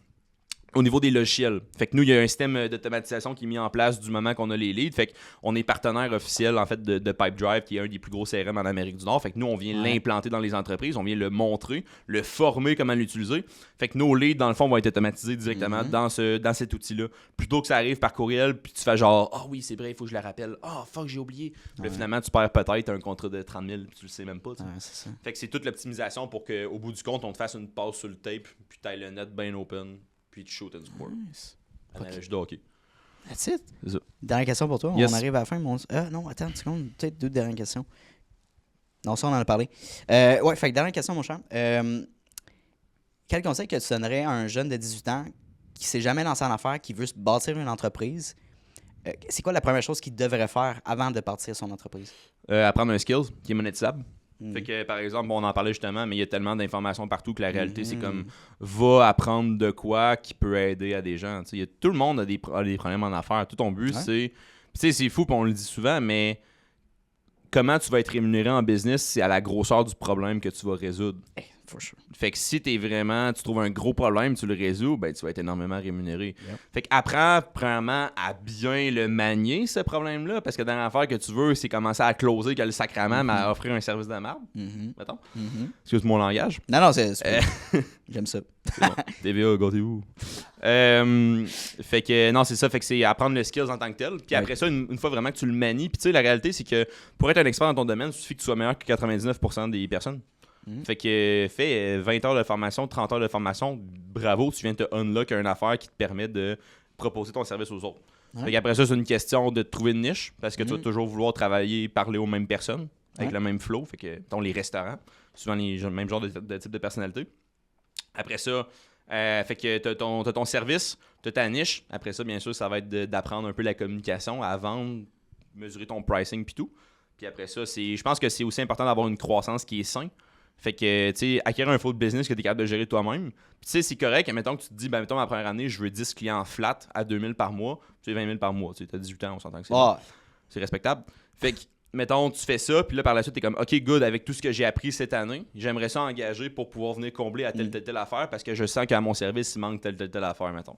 Au niveau des logiciels. Fait que nous, il y a un système d'automatisation qui est mis en place du moment qu'on a les leads. Fait qu'on est partenaire officiel en fait de Pipedrive, qui est un des plus gros CRM en Amérique du Nord. Fait que nous, on vient l'implanter dans les entreprises, on vient le montrer, le former comment l'utiliser. Fait que nos leads, dans le fond, vont être automatisés directement dans cet outil-là. Plutôt que ça arrive par courriel, puis tu fais genre, ah oui, c'est vrai, il faut que je la rappelle. Ah, fuck, j'ai oublié. Puis là, finalement, tu perds peut-être un contrat de 30 000, puis tu le sais même pas. C'est ça. Fait que c'est toute l'optimisation pour qu'au bout du compte, on te fasse une passe sur le tape, puis tu le net bien open. Puis tu shoot and score. Nice. Analogie de hockey. That's it. C'est ça. Dernière question pour toi. Yes. On arrive à la fin. Non, attends une seconde. Peut-être 2 dernières questions. Non, ça, on en a parlé. Ouais, fait que dernière question, mon cher. Quel conseil que tu donnerais à un jeune de 18 ans qui s'est jamais lancé en affaires, qui veut se bâtir une entreprise? C'est quoi la première chose qu'il devrait faire avant de partir son entreprise? Apprendre un skill qui est monétisable. Fait que, par exemple, on en parlait justement, mais il y a tellement d'informations partout que la réalité, c'est comme va apprendre de quoi qui peut aider à des gens. Tout le monde a des problèmes en affaires. Tout ton but, c'est. Tu sais, c'est fou, puis on le dit souvent, mais comment tu vas être rémunéré en business, c'est à la grosseur du problème que tu vas résoudre. For sure. Fait que si tu trouves un gros problème, tu le résous, ben tu vas être énormément rémunéré. Fait que apprends premièrement à bien le manier, ce problème-là, parce que dans l'affaire que tu veux, c'est commencer à closer que le sacrament, mais à offrir un service de merde, mettons. Excuse mon langage. Non, c'est j'aime ça. C'est bon. TVA, gâtez-vous. Fait que, non, c'est ça. Fait que c'est apprendre le skills en tant que tel. Puis après ça, une fois vraiment que tu le manies, puis tu sais, la réalité, c'est que pour être un expert dans ton domaine, il suffit que tu sois meilleur que 99% des personnes. Fait que fais 20 heures de formation, 30 heures de formation, bravo, tu viens de te unlock une affaire qui te permet de proposer ton service aux autres. Fait qu'après ça, c'est une question de trouver une niche, parce que tu vas toujours vouloir travailler, parler aux mêmes personnes, avec le même flow. Fait que, les restaurants, souvent le même genre de type de personnalité. Après ça, fait que t'as ton service, t'as ta niche. Après ça, bien sûr, ça va être d'apprendre un peu la communication à vendre, mesurer ton pricing puis tout. Puis après ça, je pense que c'est aussi important d'avoir une croissance qui est saine. Fait que, tu sais, acquérir un flow de business que tu es capable de gérer toi-même. Puis, tu sais, c'est correct. Mettons que tu te dis, mettons, ma première année, je veux 10 clients flat à 2000 par mois. Tu sais, 20 000 par mois. Tu sais, t'as 18 ans, on s'entend que c'est respectable. Fait que, mettons, tu fais ça. Puis là, par la suite, t'es comme, OK, good, avec tout ce que j'ai appris cette année, j'aimerais ça engager pour pouvoir venir combler à telle affaire parce que je sens qu'à mon service, il manque telle affaire, mettons.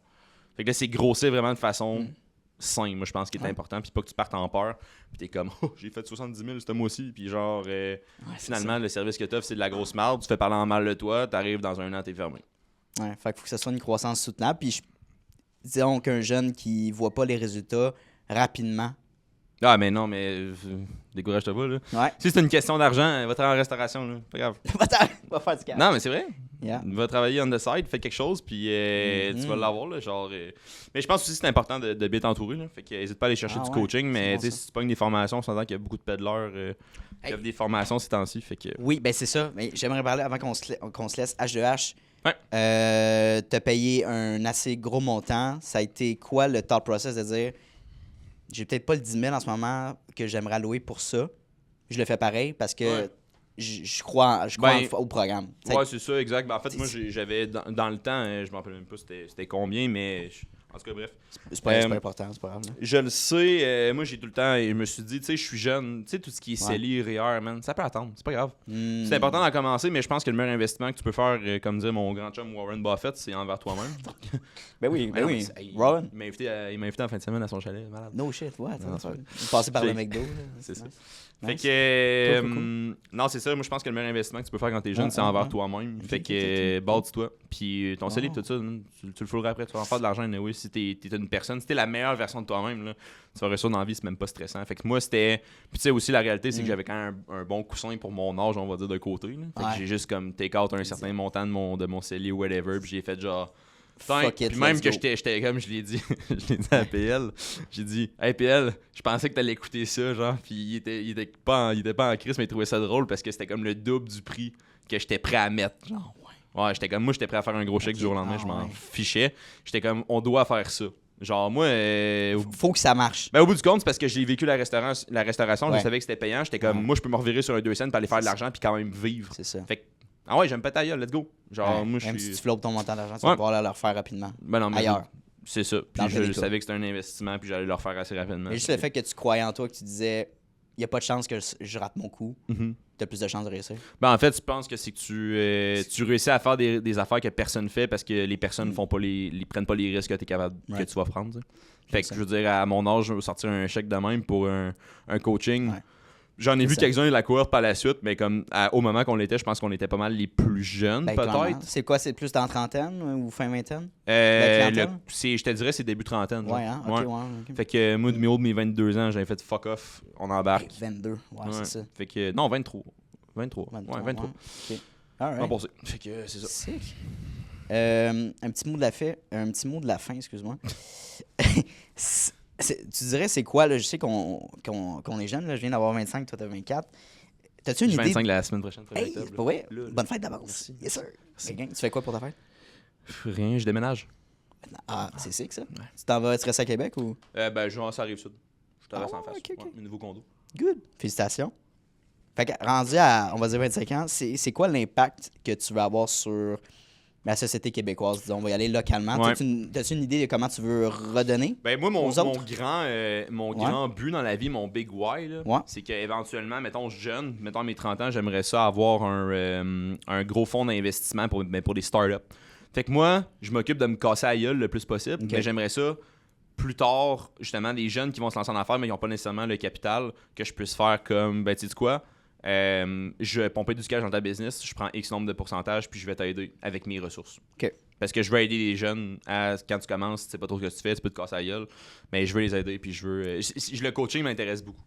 Fait que là, c'est grossir vraiment de façon sain, moi je pense qu'il est important, puis pas que tu partes en peur, puis t'es comme oh, j'ai fait 70 000 ce mois-ci, puis genre finalement le service que t'offres c'est de la grosse merde, tu fais parler en mal de toi, t'arrives dans un an, t'es fermé. Ouais, fait qu'il faut que ça soit une croissance soutenable, puis disons qu'un jeune qui voit pas les résultats rapidement. Ah mais non, mais décourage-toi pas là. Ouais. Si c'est une question d'argent, va travailler en restauration là, pas grave. Va faire du cash. Non mais c'est vrai. Yeah. Va travailler on the side, fais quelque chose, puis tu vas l'avoir là, genre. Mais je pense aussi que c'est important de bien t'entourer là, fait que n'hésite pas à aller chercher du coaching, mais tu sais si tu pognes des formations, on s'entend qu'il y a beaucoup de peddlers qui offrent des formations ces temps-ci, fait que. Oui, ben c'est ça. Mais j'aimerais parler avant qu'on se laisse H2H. Ouais. T'as payé un assez gros montant. Ça a été quoi le thought process de dire j'ai peut-être pas le 10 000 en ce moment que j'aimerais allouer pour ça. Je le fais pareil parce que je crois au programme. Ouais, c'est ça, exact. Ben, en fait, moi, j'avais dans le temps, je me rappelle même pas c'était combien, mais en tout cas, bref. C'est pas important, c'est pas grave. Là. Je le sais, moi, j'ai tout le temps, et je me suis dit, tu sais, je suis jeune, tu sais, tout ce qui est CELI, REER, man, ça peut attendre, c'est pas grave. C'est important d'en commencer, mais je pense que le meilleur investissement que tu peux faire, comme disait mon grand chum Warren Buffett, c'est envers toi-même. Ben oui. Warren? Il m'a invité en fin de semaine à son chalet, malade. No shit, ouais. Passer par le McDo. C'est ça. Fait que non, c'est ça, moi je pense que le meilleur investissement que tu peux faire quand t'es jeune, c'est envers toi-même. Fait que bâtis-toi. Puis ton CELI, tout ça, tu le feras après, tu vas en faire de l'argent. Oui, si t'es une personne, si t'es la meilleure version de toi-même, là, tu vas réussir dans la vie, c'est même pas stressant. Fait que moi, c'était. Puis tu sais aussi, la réalité, c'est que j'avais quand même un bon coussin pour mon âge, on va dire, de côté. Là. Fait que j'ai juste comme take out un certain montant de mon CELI ou whatever, puis j'ai fait genre. Puis même que j'étais comme je l'ai dit à PL, j'ai dit hey PL, je pensais que t'allais écouter ça genre, puis il était pas en crise, mais il trouvait ça drôle parce que c'était comme le double du prix que j'étais prêt à mettre. Genre, ouais, j'étais comme moi j'étais prêt à faire un gros chèque du jour au lendemain, je m'en fichais. J'étais comme on doit faire ça. Genre moi faut que ça marche. Ben au bout du compte, c'est parce que j'ai vécu la restauration, je savais que c'était payant, j'étais comme moi je peux me revirer sur un 2 cents pour aller faire de l'argent puis quand même vivre. C'est ça. Fait que ah ouais, j'aime pas ta gueule, let's go. Genre, moi, même si tu flottes ton montant d'argent, tu vas pouvoir le refaire rapidement. Ben non, mais ailleurs. C'est ça. Puis je savais que c'était un investissement, puis j'allais le refaire assez rapidement. Mais juste le fait que tu croyais en toi, que tu disais, n'y a pas de chance que je rate mon coup, t'as plus de chances de réussir. Ben, en fait, je pense que c'est que tu réussis à faire des affaires que personne fait parce que les personnes font pas prennent pas les risques que tu es capable que tu vas prendre. T'sais. Fait que je veux dire, à mon âge, je vais sortir un chèque de même pour un coaching. Ouais. J'en ai vu quelques-uns de la courir par la suite, mais comme au moment qu'on l'était, je pense qu'on était pas mal les plus jeunes, peut-être. Clairement. C'est quoi, c'est plus dans trentaine ou fin vingtaine? Je te dirais, c'est début trentaine. Genre. Ouais, hein? Ok. Fait que moi, de mes 22 ans, j'avais fait fuck off, on embarque. 22, ouais, c'est ça. Fait que, non, 23. 23. Ouais, 23. Ok. All right. Bon, fait que c'est ça. Sick. Un petit mot de la fin, excuse-moi. Tu dirais, c'est quoi, là? Je sais qu'on est jeune, là. Je viens d'avoir 25, toi, t'as 24. T'as-tu une idée? 25 la semaine prochaine, 1er Hey, octobre. ouais, Là, bonne fête d'avance. Yes, sir. Okay. Tu fais quoi pour ta fête? Rien, je déménage. Ah, c'est sick, ça. Ouais. Tu restes à Québec ou? Ben, je vais en Rive-Sud. Je te reste en face. Ok. Ouais, nouveau condo. Good. Félicitations. Fait que, rendu à, on va dire 25 ans, c'est quoi l'impact que tu veux avoir sur la société québécoise? Disons, on va y aller localement. Ouais. T'as-tu une idée de comment tu veux redonner? Ben moi, mon Ouais. grand but dans la vie, mon big why, là, Ouais. c'est qu'éventuellement, mettons à mes 30 ans, j'aimerais ça avoir un gros fonds d'investissement pour des startups. Fait que moi, je m'occupe de me casser la gueule le plus possible, Ok. mais j'aimerais ça plus tard, justement, des jeunes qui vont se lancer en affaires, mais qui n'ont pas nécessairement le capital, que je puisse faire comme, ben tu sais quoi, je vais pomper du cash dans ta business, je prends X nombre de pourcentage, puis je vais t'aider avec mes ressources. OK. Parce que je veux aider les jeunes quand tu commences, tu sais pas trop ce que tu fais, tu peux te casser la gueule, mais je veux les aider, puis je veux... le coaching m'intéresse beaucoup.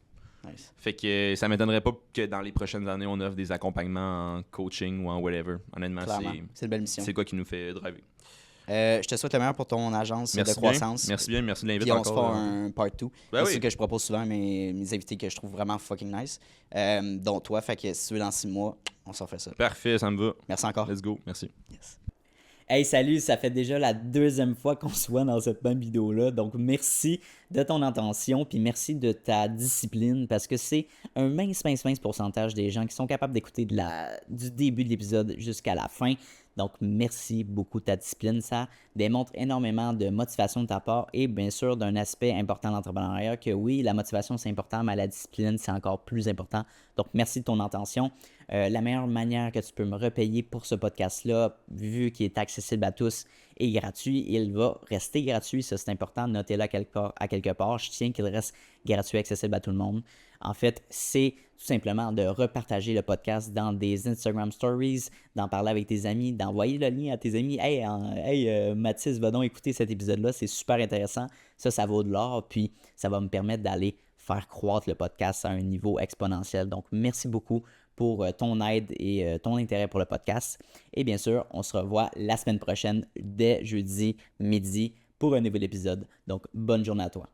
Nice. Fait que ça m'étonnerait pas que dans les prochaines années, on offre des accompagnements en coaching ou en whatever. Honnêtement, Clairement. C'est une belle mission. c'est quoi qui nous fait driver. Je te souhaite le meilleur pour ton agence de croissance. Merci bien, merci de l'inviter Puis on encore. se fera un part 2. Ben C'est oui. ce que je propose souvent à mes invités que je trouve vraiment fucking nice. Dont toi, fait que si tu veux dans 6 mois, on s'en fait ça. Parfait, ça me va. Merci encore. Let's go, merci. Yes. Hey, salut, ça fait déjà la 2e fois qu'on se voit dans cette même vidéo-là. Donc, merci de ton attention, puis merci de ta discipline, parce que c'est un mince pourcentage des gens qui sont capables d'écouter du début de l'épisode jusqu'à la fin. Donc, merci beaucoup de ta discipline. Ça démontre énormément de motivation de ta part et bien sûr d'un aspect important de l'entrepreneuriat que oui, la motivation c'est important, mais la discipline c'est encore plus important. Donc, merci de ton attention. La meilleure manière que tu peux me repayer pour ce podcast-là, vu qu'il est accessible à tous et gratuit, il va rester gratuit. Ça, c'est important. Notez-le à quelque part. Je tiens qu'il reste gratuit, accessible à tout le monde. En fait, c'est tout simplement de repartager le podcast dans des Instagram Stories, d'en parler avec tes amis, d'envoyer le lien à tes amis. Hey, Mathis, va donc écouter cet épisode-là. C'est super intéressant. Ça vaut de l'or. Puis, ça va me permettre d'aller faire croître le podcast à un niveau exponentiel. Donc, merci beaucoup pour ton aide et ton intérêt pour le podcast. Et bien sûr, on se revoit la semaine prochaine dès jeudi midi pour un nouvel épisode. Donc, bonne journée à toi.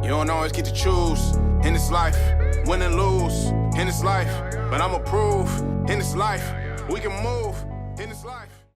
You don't always get to choose in this life, win and lose in this life. But I'ma prove in this life we can move.